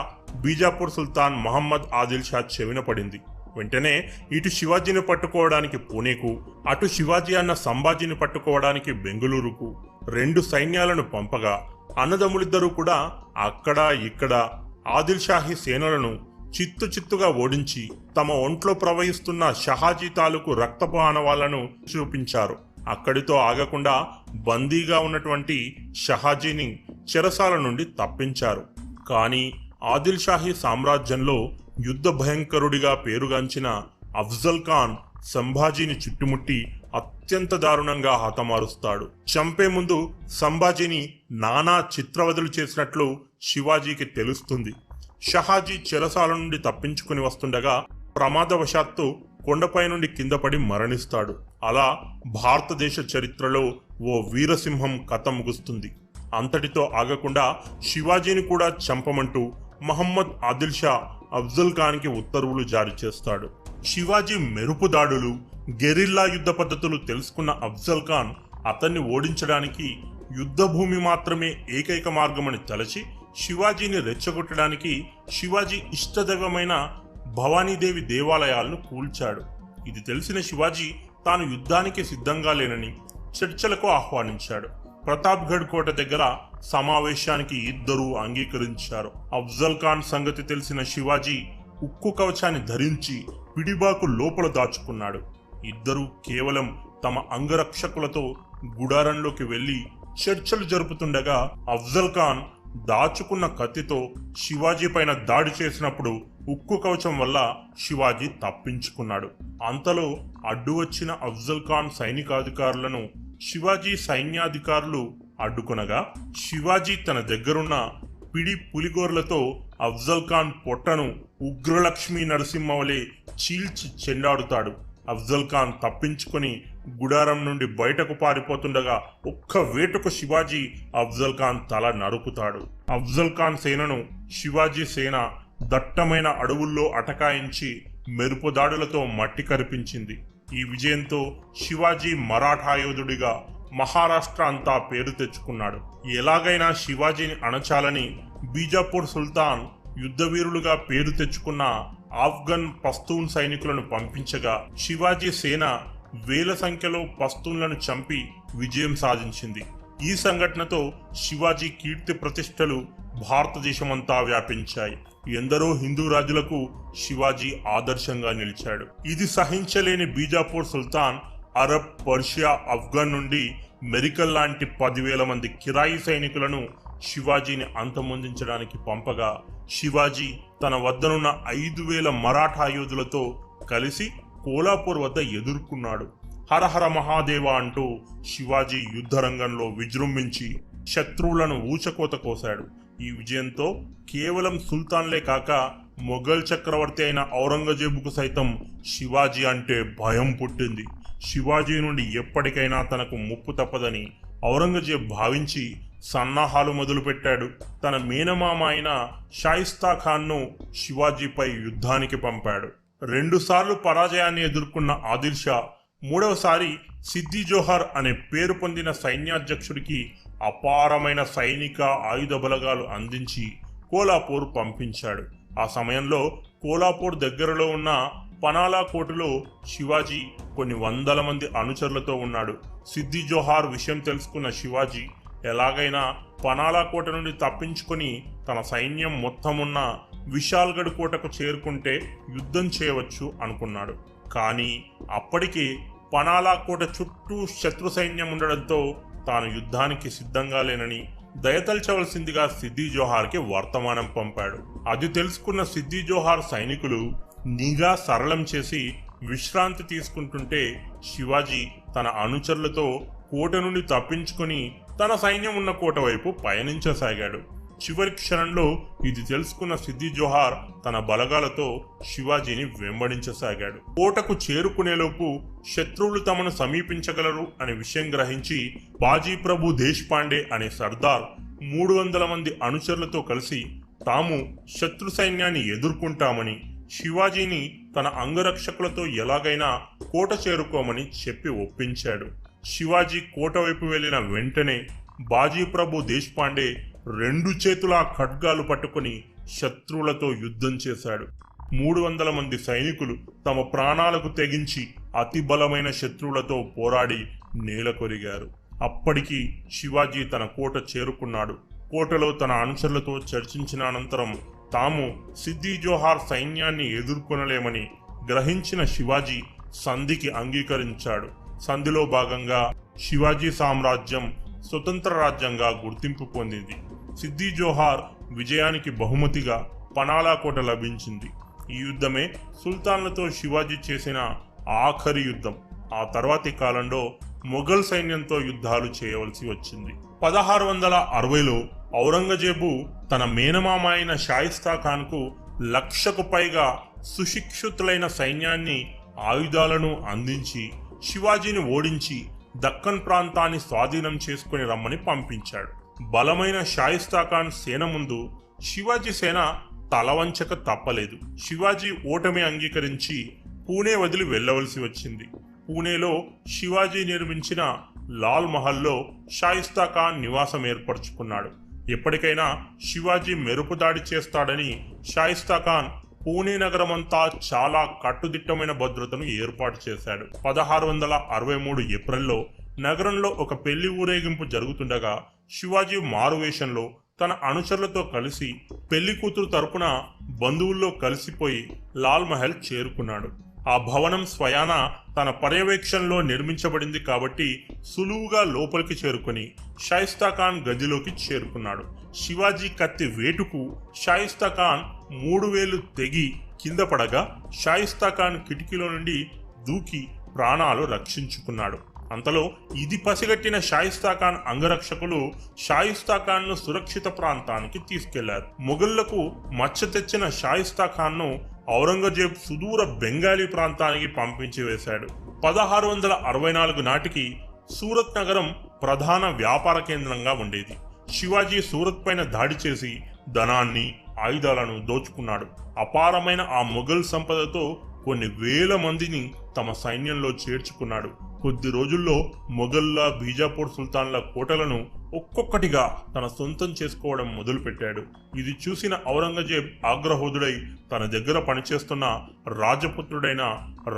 బీజాపూర్ సుల్తాన్ మహమ్మద్ ఆదిల్ షా చెవిన పడింది. వెంటనే ఇటు శివాజీని పట్టుకోవడానికి పూణేకు, అటు శివాజీ అన్న సంభాజీని పట్టుకోవడానికి బెంగళూరుకు 2 సైన్యాలను పంపగా అన్నదమ్ములిద్దరూ కూడా అక్కడ ఇక్కడ ఆదిల్ షాహీ సేనలను చిత్తుగా ఓడించి తమ ఒంట్లో ప్రవహిస్తున్న షహాజీ తాలూకు రక్తపు ఆనవాళ్లను చూపించారు. అక్కడితో ఆగకుండా బందీగా ఉన్నటువంటి షహాజీని చెరసాల నుండి తప్పించారు. కానీ ఆదిల్ షాహీ సామ్రాజ్యంలో యుద్ధ భయంకరుడిగా పేరుగాంచిన అఫ్జల్ ఖాన్ సంభాజీని చుట్టుముట్టి అత్యంత దారుణంగా హతమారుస్తాడు. చంపే ముందు సంభాజీని నానా చిత్రవధులు చేసినట్లు శివాజీకి తెలుస్తుంది. షహాజీ చెరసాల నుండి తప్పించుకుని వస్తుండగా ప్రమాదవశాత్తు కొండపై నుండి కింద పడి మరణిస్తాడు. అలా భారతదేశ చరిత్రలో ఓ వీరసింహం కథ ముగుస్తుంది. అంతటితో ఆగకుండా శివాజీని కూడా చంపమంటూ మహమ్మద్ ఆదిల్ షా అఫ్జల్ ఖాన్కి ఉత్తర్వులు జారీ చేస్తాడు. శివాజీ మెరుపు దాడులు, గెరిల్లా యుద్ధ పద్ధతులు తెలుసుకున్న అఫ్జల్ ఖాన్ అతన్ని ఓడించడానికి యుద్ధభూమి మాత్రమే ఏకైక మార్గమని తలచి శివాజీని రెచ్చగొట్టడానికి శివాజీ ఇష్టదైవమైన భవానీదేవి దేవాలయాలను కూల్చాడు. ఇది తెలిసిన శివాజీ తాను యుద్ధానికి సిద్ధంగా లేనని చర్చలకు ఆహ్వానించాడు. ప్రతాప్గఢ్ కోట దగ్గర సమావేశానికి ఇద్దరూ అంగీకరించారు. అఫ్జల్ ఖాన్ సంగతి తెలిసిన శివాజీ ఉక్కు కవచాన్ని ధరించి పిడిబాకు లోపల దాచుకున్నాడు. ఇద్దరూ కేవలం తమ అంగరక్షకులతో గుడారంలోకి వెళ్లి చర్చలు జరుపుతుండగా అఫ్జల్ ఖాన్ దాచుకున్న కత్తితో శివాజీ పైన దాడి చేసినప్పుడు ఉక్కు కవచం వల్ల శివాజీ తప్పించుకున్నాడు. అంతలో అడ్డు వచ్చిన అఫ్జల్ ఖాన్ సైనికాధికారులను శివాజీ సైన్యాధికారులు అడ్డుకొనగా శివాజీ తన దగ్గరున్న పిడి పులిగోర్లతో అఫ్జల్ ఖాన్ పొట్టను ఉగ్రలక్ష్మీ నరసింహవలే చీల్చి చెండాడుతాడు. అఫ్జల్ ఖాన్ తప్పించుకొని గుడారం నుండి బయటకు పారిపోతుండగా ఒక్క వేటుకు శివాజీ అఫ్జల్ ఖాన్ తల నరుకుతాడు. అఫ్జల్ ఖాన్ సేనను శివాజీ సేన దట్టమైన అడవుల్లో అటకాయించి మెరుపు దాడులతో మట్టి కరిపించింది. ఈ విజయంతో శివాజీ మరాఠా యోధుడిగా మహారాష్ట్ర అంతా పేరు తెచ్చుకున్నాడు. ఎలాగైనా శివాజీని అణచాలని బీజాపూర్ సుల్తాన్ యుద్ధవీరులుగా పేరు తెచ్చుకున్న ఆఫ్ఘన్ పస్తూన్ సైనికులను పంపించగా శివాజీ సేన వేల సంఖ్యలో పస్తూన్లను చంపి విజయం సాధించింది. ఈ సంఘటనతో శివాజీ కీర్తి ప్రతిష్టలు భారతదేశమంతా వ్యాపించాయి. ఎందరో హిందూ రాజులకు శివాజీ ఆదర్శంగా నిలిచాడు. ఇది సహించలేని బీజాపూర్ సుల్తాన్ అరబ్, పర్షియా, ఆఫ్ఘన్ నుండి మెరికల్ లాంటి 10,000 మంది కిరాయి సైనికులను శివాజీని అంతమొందించడానికి పంపగా శివాజీ తన వద్దనున్న 5,000 మరాఠా యోధులతో కలిసి కోలాపూర్ వద్ద ఎదుర్కొన్నాడు. హరహర మహాదేవ అంటూ శివాజీ యుద్ధరంగంలో విజృంభించి శత్రువులను ఊచకోత కోశాడు. ఈ విజయంతో కేవలం సుల్తాన్లే కాక మొఘల్ చక్రవర్తి అయిన ఔరంగజేబుకు సైతం శివాజీ అంటే భయం పుట్టింది. శివాజీ నుండి ఎప్పటికైనా తనకు ముప్పు తప్పదని ఔరంగజేబ్ భావించి సన్నాహాలు మొదలుపెట్టాడు. తన మేనమామ అయిన షాయిస్తా ఖాన్ను శివాజీపై యుద్ధానికి పంపాడు. 2 సార్లు పరాజయాన్ని ఎదుర్కొన్న ఆదిల్ షా మూడవసారి సిద్ది జోహార్ అనే పేరు పొందిన సైన్యాధ్యక్షుడికి అపారమైన సైనిక ఆయుధ బలగాలు అందించి కోలాపూర్ పంపించాడు. ఆ సమయంలో కోలాపూర్ దగ్గరలో ఉన్న పనాలా కోటలో శివాజీ కొన్ని 100 మంది అనుచరులతో ఉన్నాడు. సిద్ది జోహార్ విషయం తెలుసుకున్న శివాజీ ఎలాగైనా పనాలా కోట నుండి తప్పించుకొని తన సైన్యం మొత్తం ఉన్న విశాల్గఢ్ కోటకు చేరుకుంటే యుద్ధం చేయవచ్చు అనుకున్నాడు. కానీ అప్పటికే పనాలా కోట చుట్టూ శత్రు సైన్యం ఉండడంతో తాను యుద్ధానికి సిద్ధంగా లేనని దయతల్చవలసిందిగా సిద్ది జోహార్కి వర్తమానం పంపాడు. అది తెలుసుకున్న సిద్ది జోహార్ సైనికులు నిఘా సరళం చేసి విశ్రాంతి తీసుకుంటుంటే శివాజీ తన అనుచరులతో కోట నుండి తప్పించుకొని తన సైన్యం ఉన్న కోట వైపు పయనించసాగాడు. చివరి క్షణంలో ఇది తెలుసుకున్న సిద్ది జోహార్ తన బలగాలతో శివాజీని వెంబడించసాగాడు. కోటకు చేరుకునేలోపు శత్రువులు తమను సమీపించగలరు అనే విషయం గ్రహించి బాజీ ప్రభు దేశ్పాండే అనే సర్దార్ 300 మంది అనుచరులతో కలిసి తాము శత్రు సైన్యాన్ని ఎదుర్కొంటామని శివాజీని తన అంగరక్షకులతో ఎలాగైనా కోట చేరుకోమని చెప్పి ఒప్పించాడు. శివాజీ కోట వైపు వెళ్లిన వెంటనే బాజీ ప్రభు దేశ్పాండే 2 చేతులా ఖడ్గాలు పట్టుకుని శత్రువులతో యుద్ధం చేశాడు. 300 మంది సైనికులు తమ ప్రాణాలకు తెగించి అతి బలమైన శత్రువులతో పోరాడి నేల కొరిగారు. అప్పటికి శివాజీ తన కోట చేరుకున్నాడు. కోటలో తన అనుచరులతో చర్చించిన అనంతరం తాము సిద్ది జోహార్ సైన్యాన్ని ఎదుర్కొనలేమని గ్రహించిన శివాజీ సంధికి అంగీకరించాడు. సంధిలో భాగంగా శివాజీ సామ్రాజ్యం స్వతంత్ర రాజ్యంగా గుర్తింపు పొందింది. సిద్ది జోహార్ విజయానికి బహుమతిగా పనాలా కోట లభించింది. ఈ యుద్ధమే సుల్తాన్లతో శివాజీ చేసిన ఆఖరి యుద్ధం. ఆ తర్వాతి కాలంలో మొఘల్ సైన్యంతో యుద్ధాలు చేయవలసి వచ్చింది. 1660లో ఔరంగజేబు తన మేనమామ అయిన షాయిస్తా ఖాన్కు 1,00,000కు పైగా సుశిక్షితులైన సైన్యాన్ని, ఆయుధాలను అందించి శివాజీని ఓడించి దక్కన్ ప్రాంతాన్ని స్వాధీనం చేసుకుని రమ్మని పంపించాడు. బలమైన షాయిస్తా ఖాన్ సేన ముందు శివాజీ సేన తలవంచక తప్పలేదు. శివాజీ ఓటమి అంగీకరించి పూణే వదిలి వెళ్లవలసి వచ్చింది. పూణేలో శివాజీ నిర్మించిన లాల్ మహల్లో షాయిస్తా ఖాన్ నివాసం ఏర్పరచుకున్నాడు. ఎప్పటికైనా శివాజీ మెరుపు దాడి చేస్తాడని షాయిస్తా ఖాన్ పూణే నగరమంతా చాలా కట్టుదిట్టమైన భద్రతను ఏర్పాటు చేశాడు. 1663 ఏప్రిల్లో నగరంలో ఒక పెళ్లి ఊరేగింపు జరుగుతుండగా శివాజీ మారువేషంలో తన అనుచరులతో కలిసి పెళ్లి కూతురు తరపున బంధువుల్లో కలిసిపోయి లాల్ మహల్ చేరుకున్నాడు. ఆ భవనం స్వయాన తన పర్యవేక్షణలో నిర్మించబడింది కాబట్టి సులువుగా లోపలికి చేరుకుని షాయిస్తా ఖాన్ గదిలోకి చేరుకున్నాడు. శివాజీ కత్తి వేటుకు షాయిస్తా ఖాన్ 3 వేలు తెగి కింద పడగా షాయిస్తా ఖాన్ కిటికీలో నుండి దూకి ప్రాణాలు రక్షించుకున్నాడు. అంతలో ఇది పసిగట్టిన షాయిస్తా ఖాన్ అంగరక్షకులు షాయిస్తా ఖాన్ ను సురక్షిత ప్రాంతానికి తీసుకెళ్లారు. మొఘళ్లకు మచ్చ తెచ్చిన షాయిస్తా ఖాన్ ను ఔరంగజేబ్ సుదూర బెంగాలీ ప్రాంతానికి పంపించి వేశాడు. 1664 నాటికి సూరత్ నగరం ప్రధాన వ్యాపార కేంద్రంగా ఉండేది. శివాజీ సూరత్ పైన దాడి చేసి ధనాన్ని, ఆయుధాలను దోచుకున్నాడు. అపారమైన ఆ మొఘల్ సంపదతో కొన్ని వేల మందిని తమ సైన్యంలో చేర్చుకున్నాడు. కొద్ది రోజుల్లో మొఘల్లా, బీజాపూర్ సుల్తాన్ల కోటలను ఒక్కొక్కటిగా తన సొంతం చేసుకోవడం మొదలుపెట్టాడు. ఇది చూసిన ఔరంగజేబ్ ఆగ్రహోదుడై తన దగ్గర పనిచేస్తున్న రాజపుత్రుడైన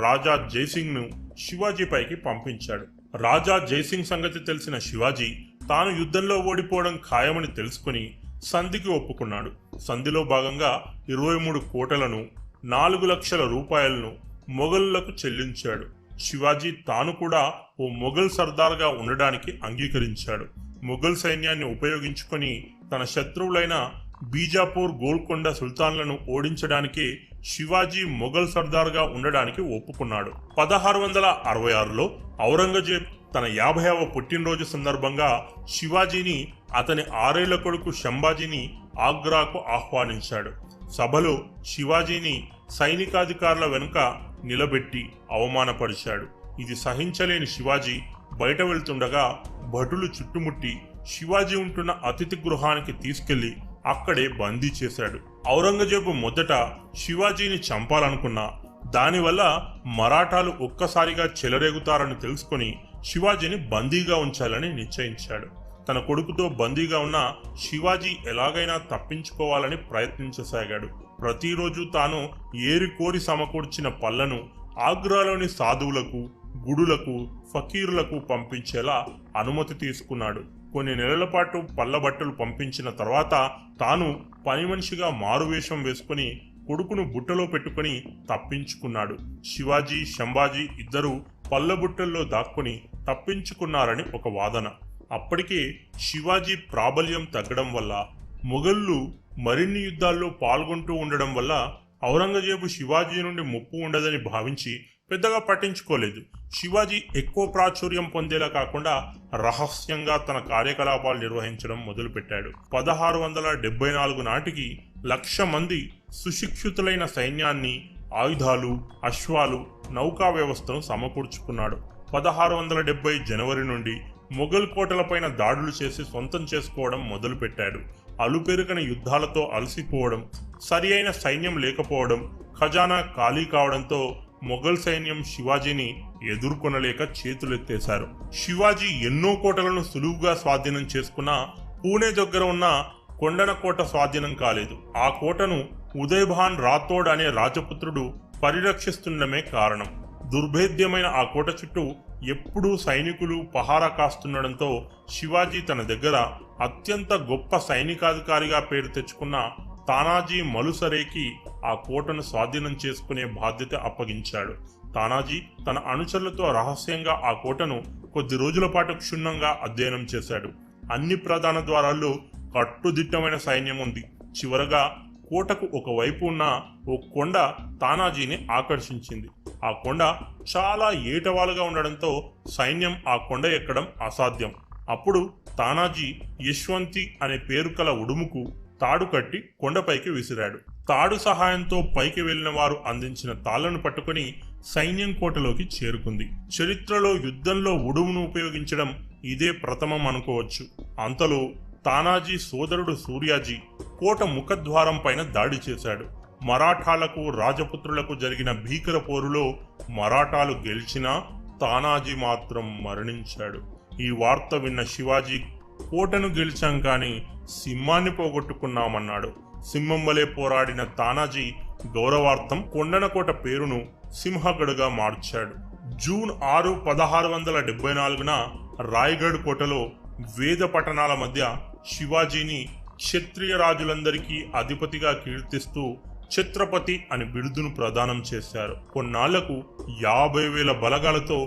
రాజా జైసింగ్ ను శివాజీపైకి పంపించాడు. రాజా జైసింగ్ సంగతి తెలిసిన శివాజీ తాను యుద్ధంలో ఓడిపోవడం ఖాయమని తెలుసుకుని సంధికి ఒప్పుకున్నాడు. సంధిలో భాగంగా 23 కోటలను, 4 లక్షల రూపాయలను మొఘలులకు చెల్లించాడు. శివాజీ తాను కూడా ఓ మొఘల్ సర్దార్గా ఉండడానికి అంగీకరించాడు. మొఘల్ సైన్యాన్ని ఉపయోగించుకొని తన శత్రువులైన బీజాపూర్, గోల్కొండ సుల్తాన్లను ఓడించడానికి శివాజీ మొఘల్ సర్దార్గా ఉండడానికి ఒప్పుకున్నాడు. 1666లో ఔరంగజేబ్ తన 50వ పుట్టినరోజు సందర్భంగా శివాజీని, అతని 6 ఏళ్ల కొడుకు శంభాజీని ఆగ్రాకు ఆహ్వానించాడు. సభలో శివాజీని సైనికాధికారుల వెనుక నిలబెట్టి అవమానపరిచాడు. ఇది సహించలేని శివాజీ బయట వెళ్తుండగా భటులు చుట్టుముట్టి శివాజీ ఉంటున్న అతిథి గృహానికి తీసుకెళ్లి అక్కడే బందీ చేశాడు. ఔరంగజేబు మొదట శివాజీని చంపాలనుకున్నా దానివల్ల మరాఠాలు ఒక్కసారిగా చెలరేగుతారని తెలుసుకుని శివాజీని బందీగా ఉంచాలని నిశ్చయించాడు. తన కొడుకుతో బందీగా ఉన్న శివాజీ ఎలాగైనా తప్పించుకోవాలని ప్రయత్నించసాగాడు. ప్రతిరోజు తాను ఏరికోరి సమకూర్చిన పళ్లను ఆగ్రాలోని సాధువులకు, గుడులకు, ఫకీరులకు పంపించేలా అనుమతి తీసుకున్నాడు. కొన్ని నెలల పాటు పళ్ళబట్టలు పంపించిన తర్వాత తాను పని మనిషిగా మారువేషం వేసుకుని కొడుకును బుట్టలో పెట్టుకుని తప్పించుకున్నాడు. శివాజీ, శంభాజీ ఇద్దరూ పళ్ళబుట్టల్లో దాక్కుని తప్పించుకున్నారని ఒక వాదన. అప్పటికే శివాజీ ప్రాబల్యం తగ్గడం వల్ల, మొఘళ్ళు మరిన్ని యుద్ధాల్లో పాల్గొంటూ ఉండడం వల్ల ఔరంగజేబు శివాజీ నుండి ముప్పు ఉండదని భావించి పెద్దగా పట్టించుకోలేదు. శివాజీ ఎక్కువ ప్రాచుర్యం పొందేలా కాకుండా రహస్యంగా తన కార్యకలాపాలు నిర్వహించడం మొదలుపెట్టాడు. 1674 నాటికి 1,00,000 మంది సుశిక్షితులైన సైన్యాన్ని, ఆయుధాలు, అశ్వాలు, నౌకా వ్యవస్థను సమకూర్చుకున్నాడు. 1670 జనవరి నుండి మొఘల్ కోటలపైన దాడులు చేసి సొంతం చేసుకోవడం మొదలుపెట్టాడు. అలుపెరుకని యుద్ధాలతో అలసిపోవడం, సరి అయిన సైన్యం లేకపోవడం, ఖజానా ఖాళీ కావడంతో మొఘల్ సైన్యం శివాజీని ఎదుర్కొనలేక చేతులెత్తేశారు. శివాజీ ఎన్నో కోటలను సులువుగా స్వాధీనం చేసుకున్నా పూణే దగ్గర ఉన్న కొండనకోట స్వాధీనం కాలేదు. ఆ కోటను ఉదయభాన్ రాథోడ్ అనే రాజపుత్రుడు పరిరక్షిస్తుండమే కారణం. దుర్భేద్యమైన ఆ కోట చుట్టూ ఎప్పుడూ సైనికులు పహారా కాస్తుండడంతో శివాజీ తన దగ్గర అత్యంత గొప్ప సైనికాధికారిగా పేరు తెచ్చుకున్న తానాజీ మలుసరేకి ఆ కోటను స్వాధీనం చేసుకునే బాధ్యత అప్పగించాడు. తానాజీ తన అనుచరులతో రహస్యంగా ఆ కోటను కొద్ది రోజుల పాటు క్షుణ్ణంగా అధ్యయనం చేశాడు. అన్ని ప్రధాన ద్వారాల్లో కట్టుదిట్టమైన సైన్యం ఉంది. చివరగా కోటకు ఒకవైపు ఉన్న ఓ కొండ తానాజీని ఆకర్షించింది. ఆ కొండ చాలా ఏటవాలుగా ఉండడంతో సైన్యం ఆ కొండ ఎక్కడం అసాధ్యం. అప్పుడు తానాజీ యశ్వంతి అనే పేరు కల ఉడుముకు తాడు కట్టి కొండపైకి విసిరాడు. తాడు సహాయంతో పైకి వెళ్లిన వారు అందించిన తాళ్లను పట్టుకుని సైన్యం కోటలోకి చేరుకుంది. చరిత్రలో యుద్ధంలో ఉడుమును ఉపయోగించడం ఇదే ప్రథమం అనుకోవచ్చు. అంతలో తానాజీ సోదరుడు సూర్యాజీ కోట ముఖద్వారం పైన దాడి చేశాడు. మరాఠాలకు, రాజపుత్రులకు జరిగిన భీకర పోరులో మరాఠాలు గెలిచినా తానాజీ మాత్రం మరణించాడు. ఈ వార్త విన్న శివాజీ కోటను గెలిచాం కానీ సింహాన్ని పోగొట్టుకున్నామన్నాడు. సింహం వలె పోరాడిన తానాజీ గౌరవార్థం కొండనకోట పేరును సింహగఢ్గా మార్చాడు. జూన్ 6, 1674న రాయ్గఢ్ కోటలో వేద పఠనాల మధ్య శివాజీని క్షత్రియ రాజులందరికీ అధిపతిగా కీర్తిస్తూ ఛత్రపతి అని బిరుదును ప్రదానం చేశారు. కొన్నాళ్లకు 50,000 బలగాలతో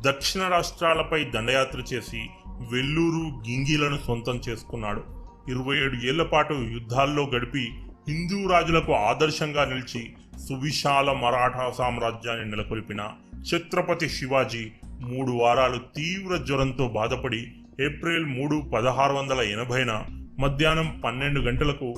దక్షిణ రాష్ట్రాలపై దండయాత్ర చేసి వెల్లూరు, గింగిలను సొంతం చేసుకున్నాడు. 27 ఏళ్ల పాటు యుద్ధాల్లో గడిపి హిందూ రాజులకు ఆదర్శంగా నిలిచి సువిశాల మరాఠా సామ్రాజ్యాన్ని నెలకొల్పిన ఛత్రపతి శివాజీ 3 వారాలు తీవ్ర జ్వరంతో బాధపడి ఏప్రిల్ 3, 1680న మధ్యాహ్నం 12 గంటలకు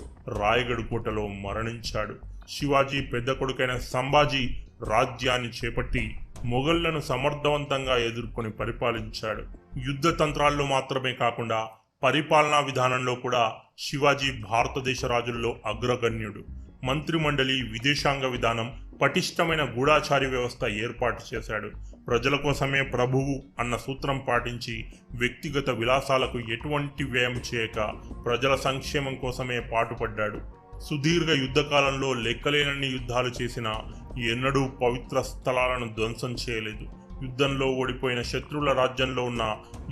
రాయగఢ్ కోటలో మరణించాడు. శివాజీ పెద్ద కొడుకైన సంభాజీ రాజ్యాన్ని చేపట్టి మొఘళ్లను సమర్థవంతంగా ఎదుర్కొని పరిపాలించాడు. యుద్ధ తంత్రాల్లో మాత్రమే కాకుండా పరిపాలనా విధానంలో కూడా శివాజీ భారతదేశ రాజుల్లో అగ్రగణ్యుడు. మంత్రిమండలి, విదేశాంగ విధానం, పటిష్టమైన గూఢాచారి వ్యవస్థ ఏర్పాటు చేశాడు. ప్రజల కోసమే ప్రభువు అన్న సూత్రం పాటించి వ్యక్తిగత విలాసాలకు ఎటువంటి వ్యయం చేయక ప్రజల సంక్షేమం కోసమే పాటుపడ్డాడు. సుదీర్ఘ యుద్ధకాలంలో లెక్కలేనన్ని యుద్ధాలు చేసినా ఎన్నడూ పవిత్ర స్థలాలను ధ్వంసం చేయలేదు. యుద్ధంలో ఓడిపోయిన శత్రువుల రాజ్యంలో ఉన్న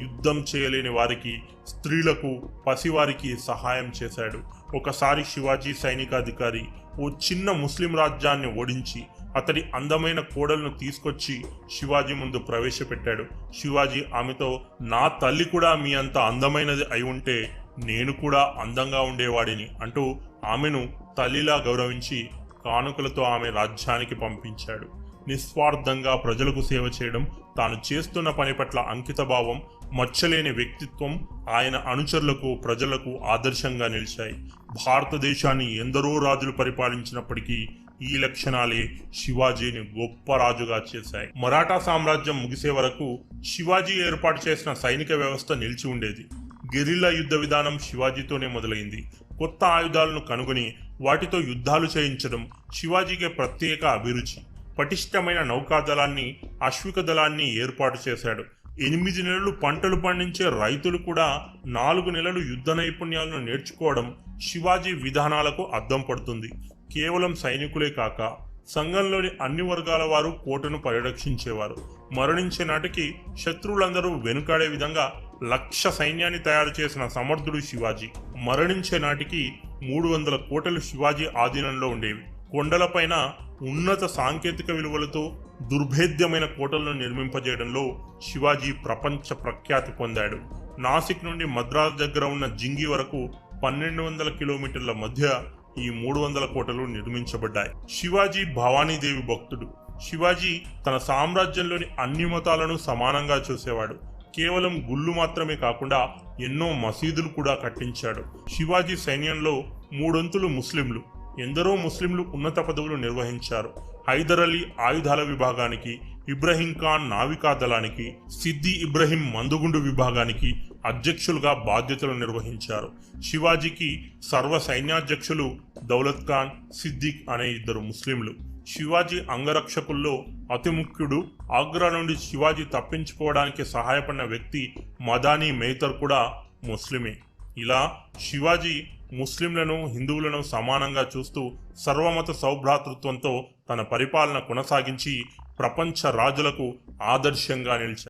యుద్ధం చేయలేని వారికి, స్త్రీలకు, పసివారికి సహాయం చేశాడు. ఒకసారి శివాజీ సైనికాధికారి ఓ చిన్న ముస్లిం రాజ్యాన్ని ఓడించి అతడి అందమైన కోడలను తీసుకొచ్చి శివాజీ ముందు ప్రవేశపెట్టాడు. శివాజీ ఆమెతో, నా తల్లి కూడా మీ అంత అందమైనది అయి ఉంటే నేను కూడా అందంగా ఉండేవాడిని అంటూ ఆమెను తల్లిలా గౌరవించి కానుకలతో ఆమె రాజ్యానికి పంపించాడు. నిస్వార్థంగా ప్రజలకు సేవ చేయడం, తాను చేస్తున్న పని పట్ల అంకితభావం, మచ్చలేని వ్యక్తిత్వం ఆయన అనుచరులకు, ప్రజలకు ఆదర్శంగా నిలిచాయి. భారతదేశాన్ని ఎందరో రాజులు పరిపాలించినప్పటికీ ఈ లక్షణాలే శివాజీని గొప్ప రాజుగా చేశాయి. మరాఠా సామ్రాజ్యం ముగిసే వరకు శివాజీ ఏర్పాటు చేసిన సైనిక వ్యవస్థ నిలిచి ఉండేది. గెరిల్లా యుద్ధ విధానం శివాజీతోనే మొదలైంది. కొత్త ఆయుధాలను కనుగొని వాటితో యుద్ధాలు చేయించడం శివాజీకి ప్రత్యేక అభిరుచి. పటిష్టమైన నౌకాదళాన్ని, అశ్విక దళాన్ని ఏర్పాటు చేశాడు. 8 నెలలు పంటలు పండించే రైతులు కూడా 4 నెలలు యుద్ధ నైపుణ్యాలను నేర్చుకోవడం శివాజీ విధానాలకు అద్దం పడుతుంది. కేవలం సైనికులే కాక సంఘంలోని అన్ని వర్గాల వారు కోటను పరిరక్షించేవారు. మరణించే నాటికి శత్రువులందరూ వెనుకాడే విధంగా 1,00,000 సైన్యాన్ని తయారు చేసిన సమర్థుడు శివాజీ. మరణించే నాటికి 300 కోటలు శివాజీ ఆధీనంలో ఉండేవి. కొండలపైన ఉన్నత సాంకేతిక విలువలతో దుర్భేద్యమైన కోటలను నిర్మింపజేయడంలో శివాజీ ప్రపంచ ప్రఖ్యాతి పొందాడు. నాసిక్ నుండి మద్రాస్ దగ్గర ఉన్న జింగి వరకు 1200 కిలోమీటర్ల మధ్య ఈ 300 కోటలు నిర్మించబడ్డాయి. శివాజీ భవానీదేవి భక్తుడు. శివాజీ తన సామ్రాజ్యంలోని అన్ని మతాలను సమానంగా చూసేవాడు. కేవలం గుళ్ళు మాత్రమే కాకుండా ఎన్నో మసీదులు కూడా కట్టించాడు. శివాజీ సైన్యంలో 3 ముస్లింలు, ఎందరో ముస్లింలు ఉన్నత పదవులు నిర్వహించారు. హైదర్ అలీ ఆయుధాల విభాగానికి, ఇబ్రహీం ఖాన్ నావికా దళానికి, సిద్ది ఇబ్రహీం మందుగుండు విభాగానికి అధ్యక్షులుగా బాధ్యతలు నిర్వహించారు. శివాజీకి సర్వ సైన్యాధ్యక్షులు దౌలత్ ఖాన్, సిద్దిక్ అనే 2 ముస్లింలు. శివాజీ అంగరక్షకుల్లో అతి ముఖ్యుడు. ఆగ్రా నుండి శివాజీ తప్పించుకోవడానికి సహాయపడిన వ్యక్తి మదానీ మేతర్ కూడా ముస్లిమే. ఇలా శివాజీ ముస్లింలను, హిందువులను సమానంగా చూస్తూ సర్వమత సౌభ్రాతృత్వంతో తన పరిపాలన కొనసాగించి ప్రపంచ రాజులకు ఆదర్శంగా నిలిచాడు.